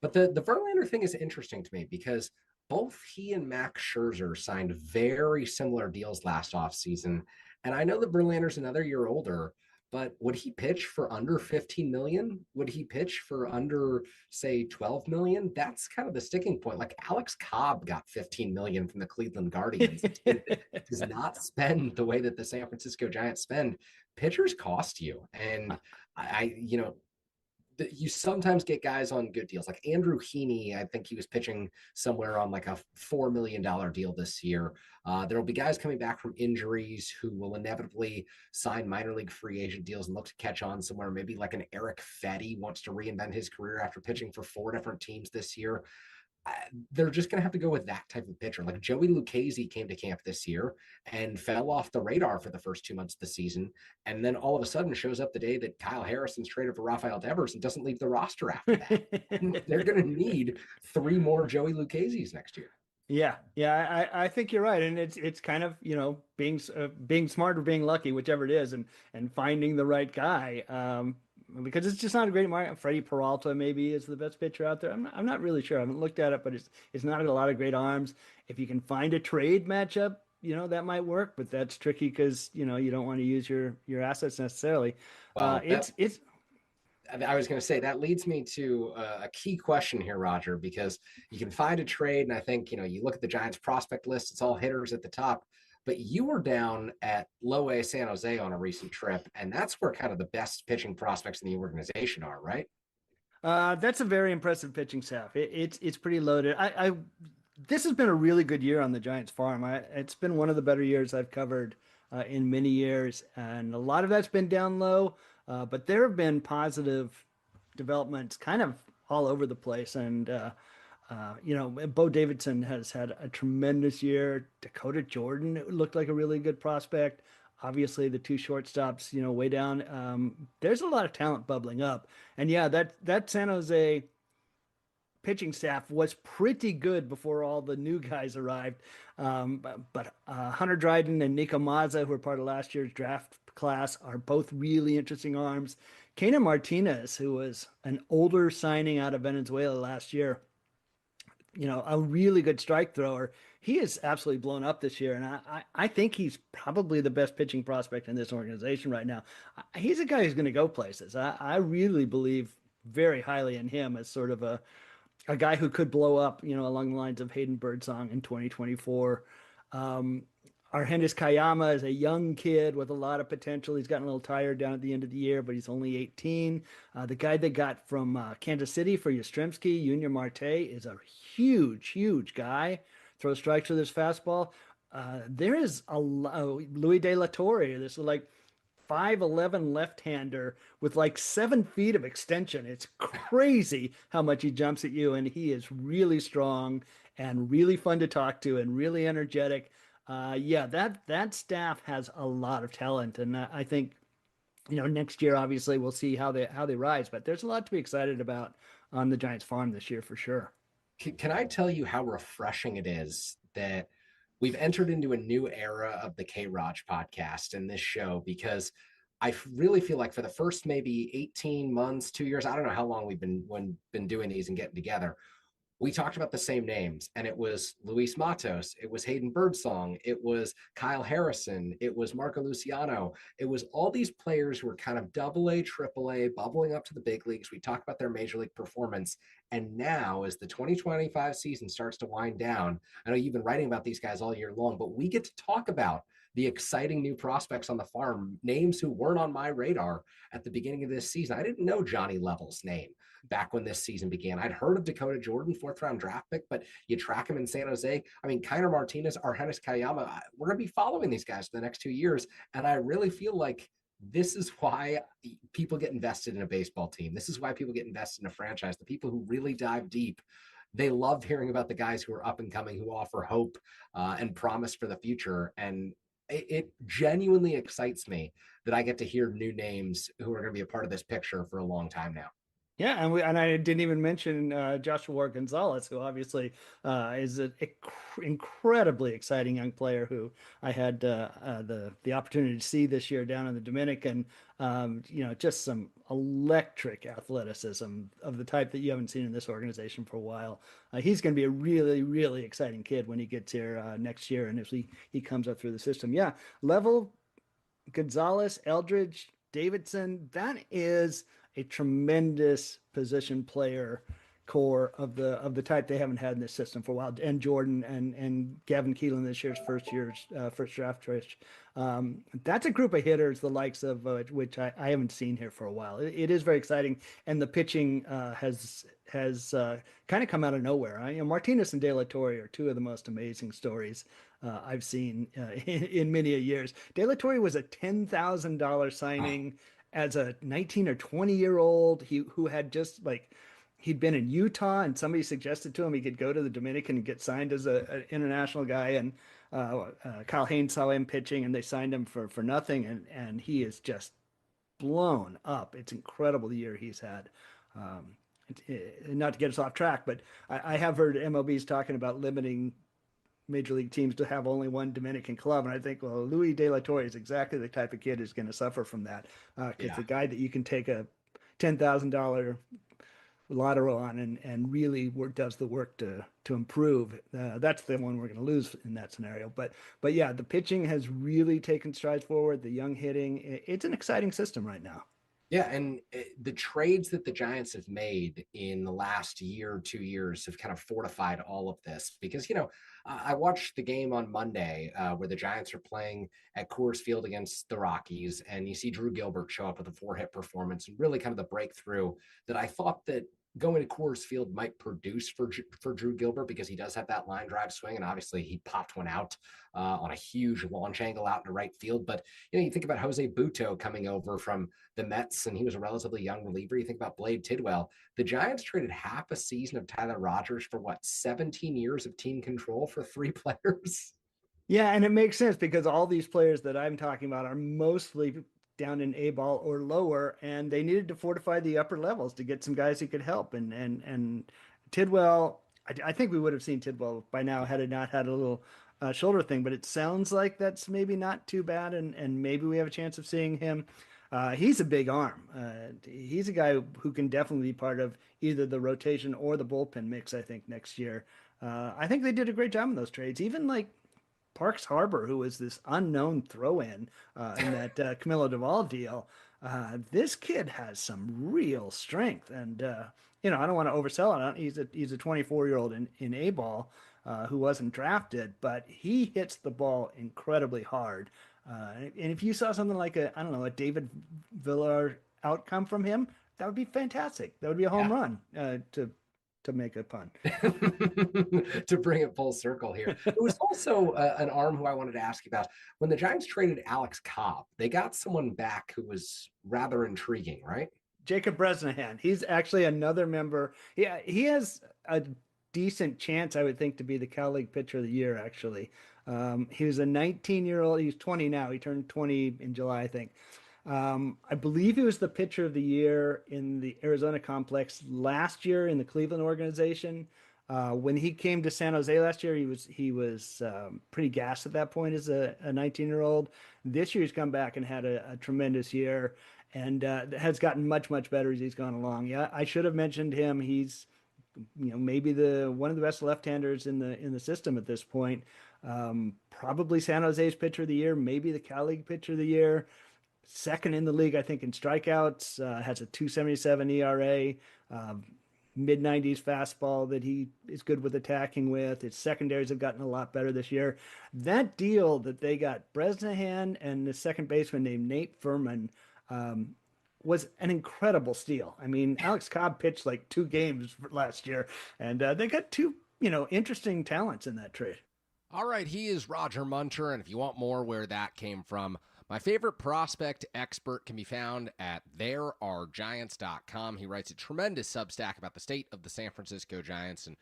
But the Verlander thing is interesting to me because both he and Max Scherzer signed very similar deals last offseason. And I know that Verlander's another year older, but would he pitch for under 15 million? Would he pitch for under, say, 12 million? That's kind of the sticking point. Like Alex Cobb got 15 million from the Cleveland Guardians. A team that does not spend the way that the San Francisco Giants spend. Pitchers cost you. And you sometimes get guys on good deals like Andrew Heaney. I think he was pitching somewhere on like a $4 million deal this year. There will be guys coming back from injuries who will inevitably sign minor league free agent deals and look to catch on somewhere. Maybe like an Eric Fetty wants to reinvent his career after pitching for 4 different teams this year. They're just going to have to go with that type of pitcher. Like Joey Lucchesi came to camp this year and fell off the radar for the first 2 months of the season. And then all of a sudden shows up the day that Kyle Harrison's traded for Rafael Devers and doesn't leave the roster after that. They're going to need 3 more Joey Lucchesis next year. Yeah. I think you're right. And it's kind of, being smart or being lucky, whichever it is, and finding the right guy. Because it's just not a great market. Freddie Peralta maybe is the best pitcher out there. I'm not really sure. I haven't looked at it, but it's not a lot of great arms. If you can find a trade matchup, that might work, but that's tricky because, you don't want to use your assets necessarily. Well, I was going to say that leads me to a key question here, Roger, because you can find a trade. And I think, you look at the Giants prospect list, it's all hitters at the top. But you were down at Low A San Jose on a recent trip, and that's where kind of the best pitching prospects in the organization are, right? That's a very impressive pitching staff. It's pretty loaded. This has been a really good year on the Giants farm. It's been one of the better years I've covered in many years, and a lot of that's been down low. But there have been positive developments kind of all over the place. And, Bo Davidson has had a tremendous year. Dakota Jordan looked like a really good prospect. Obviously, the 2 shortstops, way down. There's a lot of talent bubbling up. And, yeah, that San Jose pitching staff was pretty good before all the new guys arrived. But Hunter Dryden and Nico Mazza, who were part of last year's draft class, are both really interesting arms. Kena Martinez, who was an older signing out of Venezuela last year, a really good strike thrower. He is absolutely blown up this year, and I think he's probably the best pitching prospect in this organization right now. He's a guy who's going to go places. I really believe very highly in him as sort of a guy who could blow up, along the lines of Hayden Birdsong in 2024. Argenis Kayama is a young kid with a lot of potential. He's gotten a little tired down at the end of the year, but he's only 18. The guy they got from Kansas City for Yastrzemski, Junior Marte, is a huge guy. Throws strikes with his fastball. There is Louis De La Torre. This is like 5'11" left-hander with like 7 feet of extension. It's crazy how much he jumps at you, and he is really strong and really fun to talk to and really energetic. That staff has a lot of talent, and I think, next year obviously we'll see how they rise. But there's a lot to be excited about on the Giants farm this year for sure. Can I tell you how refreshing it is that we've entered into a new era of the K-Raj podcast and this show? Because I really feel like for the first maybe 18 months, 2 years, I don't know how long we've been doing these and getting together, we talked about the same names, and it was Luis Matos, it was Hayden Birdsong, it was Kyle Harrison, it was Marco Luciano. It was all these players who were kind of AA, AAA, bubbling up to the big leagues. We talked about their major league performance. And now, as the 2025 season starts to wind down, I know you've been writing about these guys all year long, but we get to talk about the exciting new prospects on the farm, names who weren't on my radar at the beginning of this season. I didn't know Johnny Level's name back when this season began. I'd heard of Dakota Jordan, 4th-round draft pick, but you track him in San Jose. I mean, Kiner Martinez, Argenis Kayama, we're going to be following these guys for the next 2 years, and I really feel like this is why people get invested in a baseball team. This is why people get invested in a franchise. The people who really dive deep, they love hearing about the guys who are up and coming, who offer hope and promise for the future. And it genuinely excites me that I get to hear new names who are going to be a part of this picture for a long time now. Yeah, and I didn't even mention Joshua Gonzalez, who obviously is an incredibly exciting young player who I had the opportunity to see this year down in the Dominican. Just some electric athleticism of the type that you haven't seen in this organization for a while. He's going to be a really, really exciting kid when he gets here next year, and if he comes up through the system. Yeah, Level, Gonzalez, Eldridge, Davidson. That is a tremendous position player core of the type they haven't had in this system for a while. And Jordan and Gavin Keelan this year's first draft choice. That's a group of hitters the likes of which I haven't seen here for a while. It is very exciting, and the pitching has kind of come out of nowhere. Martinez and De La Torre are two of the most amazing stories I've seen in many a years. De La Torre was a $10,000 signing as a 19 or 20-year-old who had just like he'd been in Utah, and somebody suggested to him he could go to the Dominican and get signed as an international guy. And Kyle Haynes saw him pitching, and they signed him for nothing. And he is just blown up. It's incredible the year he's had. Not to get us off track, but I have heard MLB's talking about limiting major league teams to have only one Dominican club. And I think, well, Luis De La Torre is exactly the type of kid who's going to suffer from that. Because the guy that you can take a $10,000 lateral on and really does the work to improve. That's the one we're going to lose in that scenario. But yeah, the pitching has really taken strides forward. The young hitting, it's an exciting system right now. Yeah, and the trades that the Giants have made in the last year or 2 years have kind of fortified all of this because, I watched the game on Monday where the Giants are playing at Coors Field against the Rockies, and you see Drew Gilbert show up with a 4-hit performance and really kind of the breakthrough that I thought that going to Coors Field might produce for Drew Gilbert because he does have that line drive swing, and obviously he popped one out on a huge launch angle out into right field. But you think about Jose Butto coming over from the Mets, and he was a relatively young reliever. You think about Blade Tidwell. The Giants traded half a season of Tyler Rogers for 17 years of team control for 3 players. Yeah, and it makes sense because all these players that I'm talking about are mostly down in A ball or lower, and they needed to fortify the upper levels to get some guys who could help. And Tidwell, I think we would have seen Tidwell by now had it not had a little shoulder thing, but it sounds like that's maybe not too bad, and maybe we have a chance of seeing him. He's a big arm. He's a guy who can definitely be part of either the rotation or the bullpen mix, I think, next year. I think they did a great job in those trades. Even like Parks Harbor, who was this unknown throw-in in that Camilo Duvall deal. This kid has some real strength, and I don't want to oversell it. He's a 24-year-old in A ball who wasn't drafted, but he hits the ball incredibly hard. And if you saw something like a David Villar outcome from him, that would be fantastic. That would be a home run to make a pun. To bring it full circle here. It was also an arm who I wanted to ask you about. When the Giants traded Alex Cobb, they got someone back who was rather intriguing, right? Jacob Bresnahan. He's actually another member. Yeah, he has a decent chance, I would think, to be the Cal League Pitcher of the Year, actually. He was a 19-year-old. He's 20 now. He turned 20 in July, I think. I believe he was the pitcher of the year in the Arizona complex last year in the Cleveland organization. When he came to San Jose last year, he was pretty gassed at that point as a 19-year-old. This year he's come back and had a tremendous year and has gotten much, much better as he's gone along. Yeah, I should have mentioned him. He's maybe one of the best left-handers in the system at this point. Probably San Jose's pitcher of the year, maybe the Cal League pitcher of the year. Second in the league, I think, in strikeouts, has a 2.77 ERA, mid-90s fastball that he is good with attacking with. His secondaries have gotten a lot better this year. That deal that they got Bresnahan and the second baseman named Nate Furman was an incredible steal. I mean, Alex Cobb pitched like 2 games last year, and they got 2, interesting talents in that trade. All right, he is Roger Munter, and if you want more where that came from, my favorite prospect expert can be found at therearegiants.com. He writes a tremendous Substack about the state of the San Francisco Giants and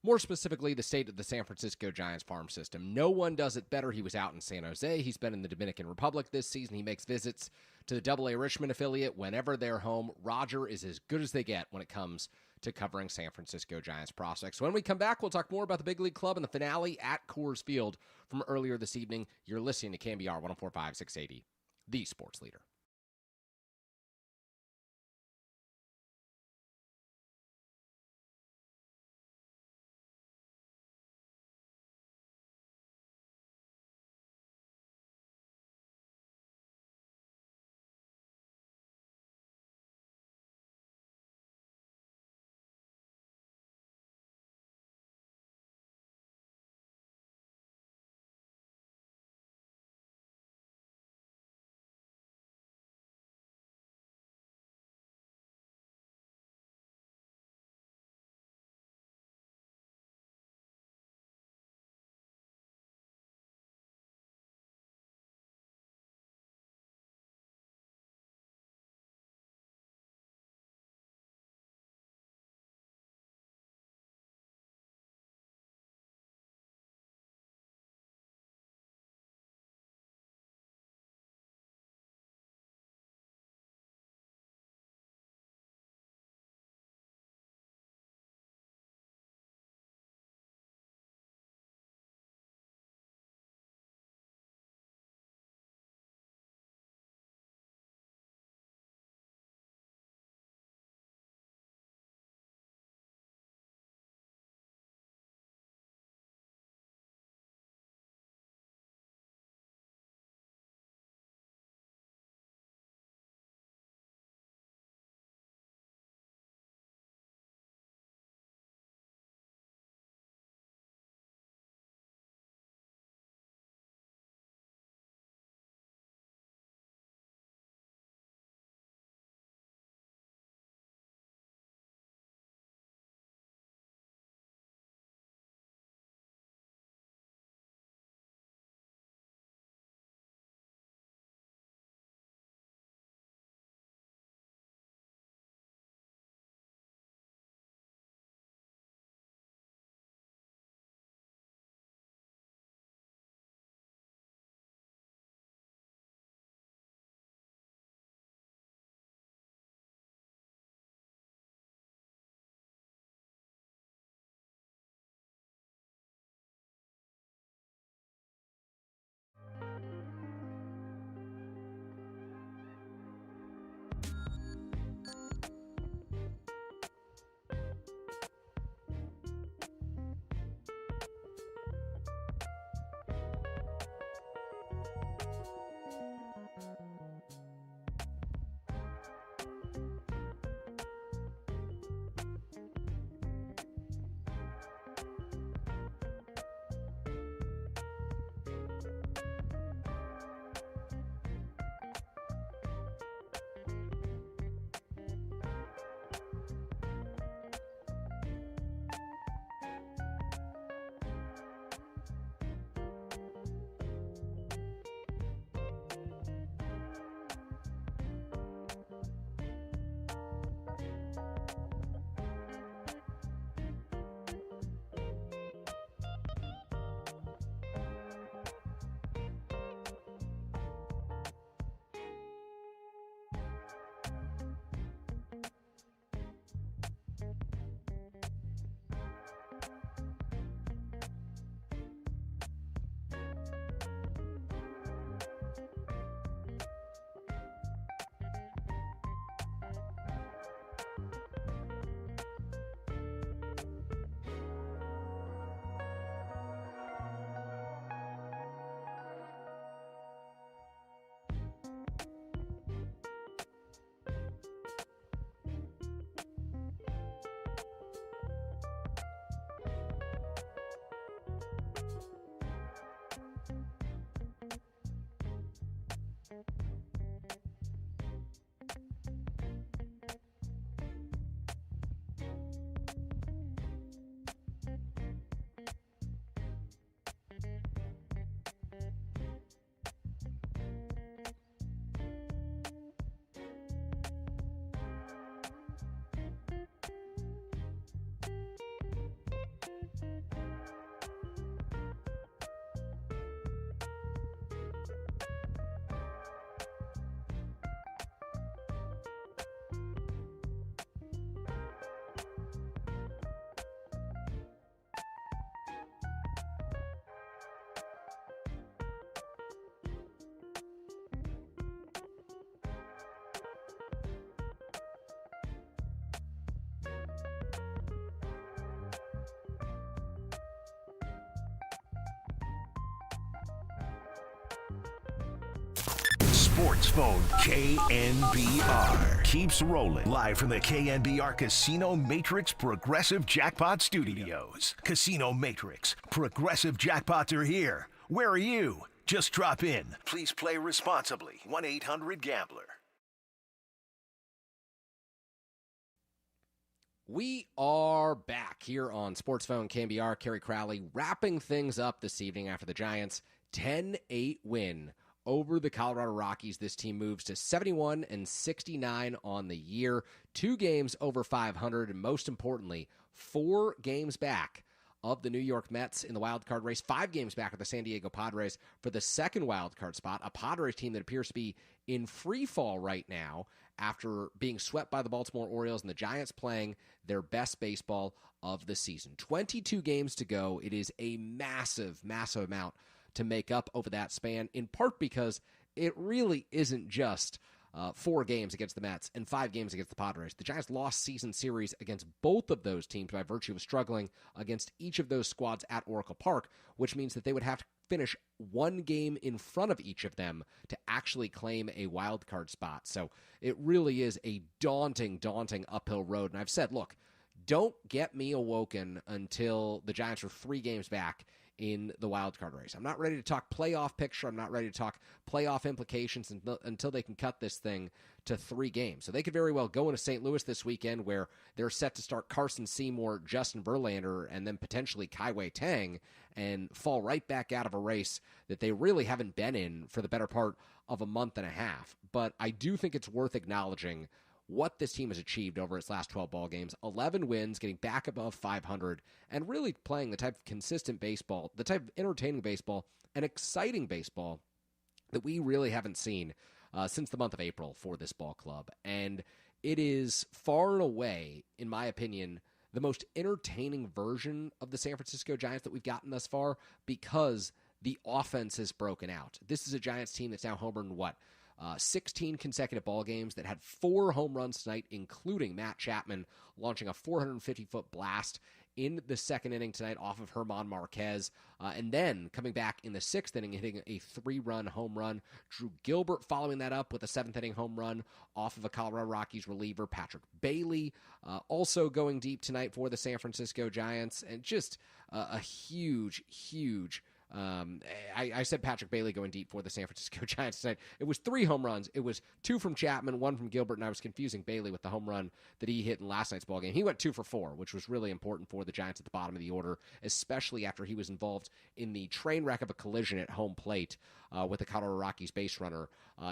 more specifically the state of the San Francisco Giants farm system. No one does it better. He was out in San Jose. He's been in the Dominican Republic this season. He makes visits to the AA Richmond affiliate whenever they're home. Roger is as good as they get when it comes to covering San Francisco Giants prospects. When we come back, we'll talk more about the Big League Club and the finale at Coors Field from earlier this evening. You're listening to KNBR 104.5 680, the sports leader. Sports Phone KNBR keeps rolling live from the KNBR Casino Matrix Progressive Jackpot Studios. Casino Matrix Progressive Jackpots are here. Where are you? Just drop in. Please play responsibly. 1-800-GAMBLER. We are back here on Sports Phone KNBR. Kerry Crowley wrapping things up this evening after the Giants' 10-8 win over the Colorado Rockies. This team moves to 71-69 on the year, 2 games over 500, and most importantly, 4 games back of the New York Mets in the wild card race, 5 games back of the San Diego Padres for the second wild card spot, a Padres team that appears to be in free fall right now after being swept by the Baltimore Orioles and the Giants playing their best baseball of the season. 22 games to go. It is a massive, massive amount to make up over that span, in part because it really isn't just 4 games against the Mets and 5 games against the Padres. The Giants lost season series against both of those teams by virtue of struggling against each of those squads at Oracle Park, which means that they would have to finish 1 game in front of each of them to actually claim a wild card spot. So it really is a daunting, daunting uphill road. And I've said, look, don't get me awoken until the Giants are 3 games back in the wild card race. I'm not ready to talk playoff picture. I'm not ready to talk playoff implications until they can cut this thing to 3 games. So they could very well go into St. Louis this weekend where they're set to start Carson Seymour, Justin Verlander, and then potentially Kai-Wei Tang and fall right back out of a race that they really haven't been in for the better part of a month and a half. But I do think it's worth acknowledging what this team has achieved over its last 12 ball games. 11 wins, getting back above 500, and really playing the type of consistent baseball, the type of entertaining baseball and exciting baseball that we really haven't seen since the month of April for this ball club. And it is far and away, in my opinion, the most entertaining version of the San Francisco Giants that we've gotten thus far because the offense has broken out. This is a Giants team that's now homered in 16 consecutive ball games, that had 4 home runs tonight, including Matt Chapman launching a 450-foot blast in the second inning tonight off of German Marquez, and then coming back in the 6th inning, hitting a 3-run home run. Drew Gilbert following that up with a 7th inning home run off of a Colorado Rockies reliever. Patrick Bailey also going deep tonight for the San Francisco Giants, and just a huge, huge I said Patrick Bailey going deep for the San Francisco Giants tonight. It was 3 home runs. It was 2 from Chapman, 1 from Gilbert, and I was confusing Bailey with the home run that he hit in last night's ballgame. He went 2 for 4, which was really important for the Giants at the bottom of the order, especially after he was involved in the train wreck of a collision at home plate with the Colorado Rockies base runner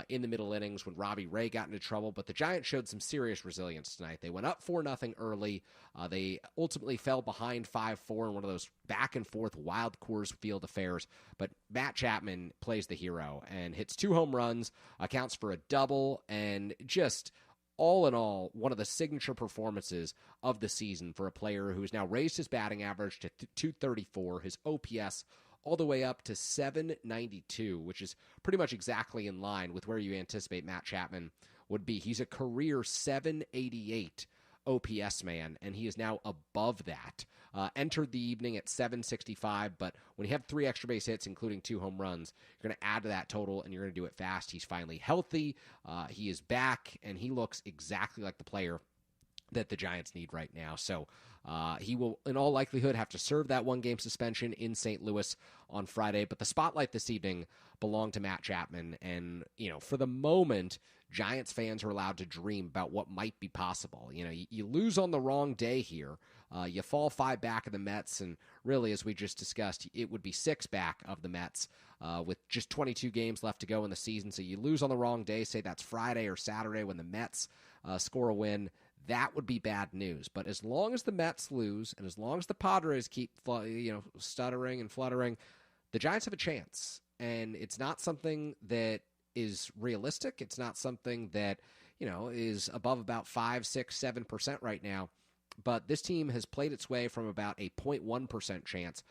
in the middle innings when Robbie Ray got into trouble. But the Giants showed some serious resilience tonight. They went up 4-0 early. They ultimately fell behind 5-4 in one of those back-and-forth wild Coors Field affairs. But Matt Chapman plays the hero and hits 2 home runs, accounts for a double, and just all in all, one of the signature performances of the season for a player who has now raised his batting average to 234, his OPS all the way up to 792, which is pretty much exactly in line with where you anticipate Matt Chapman would be. He's a career 788 OPS man, and he is now above that. Entered the evening at 765, but when you have 3 extra base hits, including 2 home runs, you're going to add to that total, and you're going to do it fast. He's finally healthy. He is back, and he looks exactly like the player that the Giants need right now. So he will, in all likelihood, have to serve that 1-game suspension in St. Louis on Friday. But the spotlight this evening belonged to Matt Chapman. And, for the moment, Giants fans are allowed to dream about what might be possible. You lose on the wrong day here. You fall 5 back of the Mets. And really, as we just discussed, it would be 6 back of the Mets with just 22 games left to go in the season. So you lose on the wrong day, say that's Friday or Saturday when the Mets score a win. That would be bad news. But as long as the Mets lose and as long as the Padres keep stuttering and fluttering, the Giants have a chance. And it's not something that is realistic. It's not something that, is above about 5, 6, 7% right now. But this team has played its way from about a 0.1% chance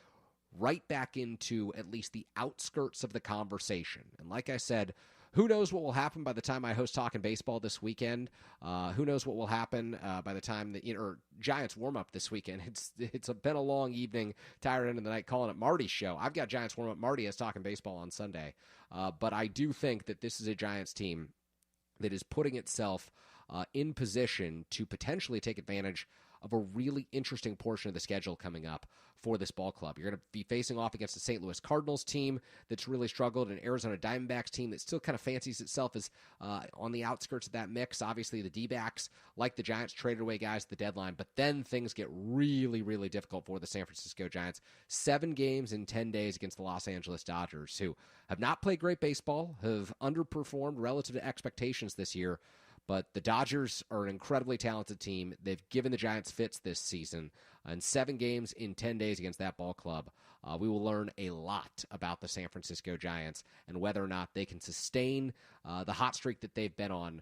right back into at least the outskirts of the conversation. And like I said, who knows what will happen by the time I host Talking Baseball this weekend? Who knows what will happen by the time that Giants warm up this weekend? It's been a long evening, tired end of the night, calling it Marty's show. I've got Giants warm up. Marty has Talking Baseball on Sunday, but I do think that this is a Giants team that is putting itself in position to potentially take advantage of a really interesting portion of the schedule coming up for this ball club. You're going to be facing off against the St. Louis Cardinals team that's really struggled, an Arizona Diamondbacks team that still kind of fancies itself as on the outskirts of that mix. Obviously, the D-backs, like the Giants, traded away guys at the deadline, but then things get really, really difficult for the San Francisco Giants. 7 games in 10 days against the Los Angeles Dodgers, who have not played great baseball, have underperformed relative to expectations this year. But the Dodgers are an incredibly talented team. They've given the Giants fits this season. In 7 games in 10 days against that ball club, we will learn a lot about the San Francisco Giants and whether or not they can sustain the hot streak that they've been on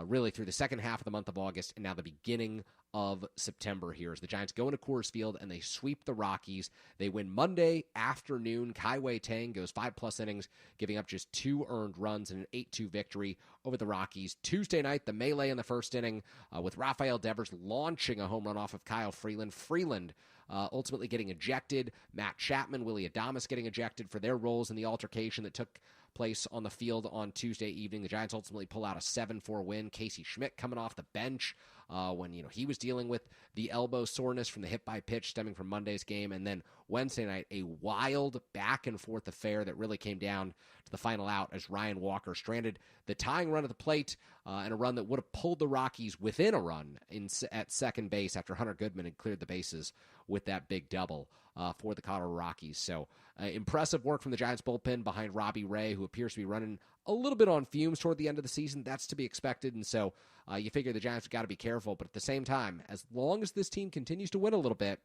really through the second half of the month of August and now the beginning of September here as the Giants go into Coors Field and they sweep the Rockies. They win Monday afternoon. Kai Tang goes 5+ innings, giving up just 2 earned runs and an 8-2 victory over the Rockies. Tuesday night, the melee in the first inning with Rafael Devers launching a home run off of Kyle Freeland. Freeland ultimately getting ejected. Matt Chapman, Willie Adames getting ejected for their roles in the altercation that took place on the field on Tuesday evening. The Giants ultimately pull out a 7-4 win. Casey Schmidt coming off the bench when he was dealing with the elbow soreness from the hit by pitch stemming from Monday's game. And then Wednesday night, a wild back and forth affair that really came down to the final out as Ryan Walker stranded the tying run at the plate and a run that would have pulled the Rockies within a run at second base after Hunter Goodman had cleared the bases with that big double for the Colorado Rockies. So impressive work from the Giants bullpen behind Robbie Ray, who appears to be running a little bit on fumes toward the end of the season. That's to be expected, and so you figure the Giants have got to be careful. But at the same time, as long as this team continues to win a little bit,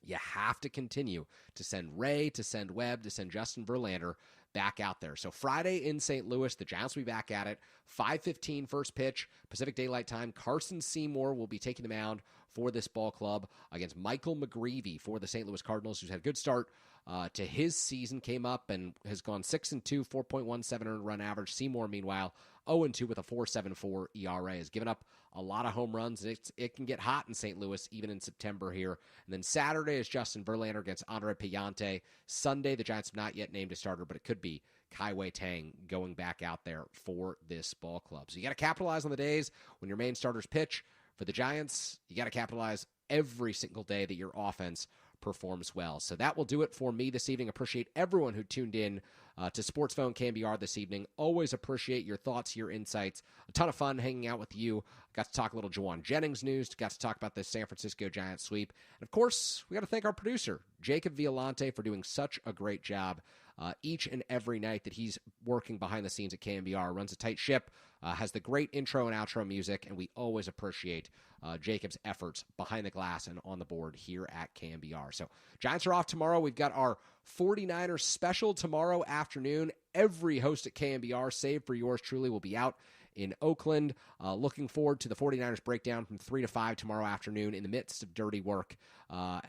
you have to continue to send Ray, to send Webb, to send Justin Verlander back out there. So Friday in St. Louis, the Giants will be back at it. 5:15 first pitch, Pacific Daylight Time. Carson Seymour will be taking the mound for this ball club against Michael McGreevy for the St. Louis Cardinals, who's had a good start to his season, came up and has gone 6-2, 4.17 earned run average. Seymour, meanwhile, 0-2 with a 4.74 ERA, has given up a lot of home runs. It can get hot in St. Louis, even in September here. And then Saturday is Justin Verlander against Andre Pallante. Sunday, the Giants have not yet named a starter, but it could be Kai Tang going back out there for this ball club. So you got to capitalize on the days when your main starters pitch. For the Giants, you got to capitalize every single day that your offense performs well. So that will do it for me this evening. Appreciate everyone who tuned in to Sports Phone KNBR this evening. Always appreciate your thoughts, your insights. A ton of fun hanging out with you. Got to talk a little Juwan Jennings news. Got to talk about the San Francisco Giants sweep. And of course, we got to thank our producer, Jacob Violante, for doing such a great job each and every night that he's working behind the scenes at KNBR. Runs a tight ship, has the great intro and outro music, and we always appreciate Jacob's efforts behind the glass and on the board here at KNBR. So Giants are off tomorrow. We've got our 49ers special tomorrow afternoon. Every host at KNBR, save for yours truly, will be out in Oakland. Looking forward to the 49ers breakdown from 3 to 5 tomorrow afternoon in the midst of dirty work.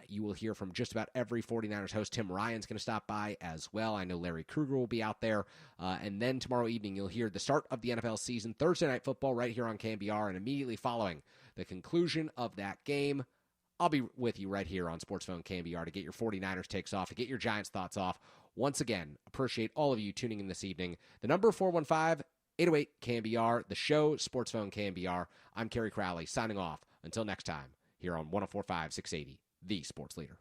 You will hear from just about every 49ers host. Tim Ryan's going to stop by as well. I know Larry Kruger will be out there. And then tomorrow evening, you'll hear the start of the NFL season, Thursday Night Football right here on KNBR. And immediately following the conclusion of that game, I'll be with you right here on Sports Phone KNBR to get your 49ers takes off, to get your Giants thoughts off. Once again, appreciate all of you tuning in this evening. The number 415-808 KNBR, the show Sports Phone KNBR. I'm Kerry Crowley signing off. Until next time, here on 104.5 680, the Sports Leader.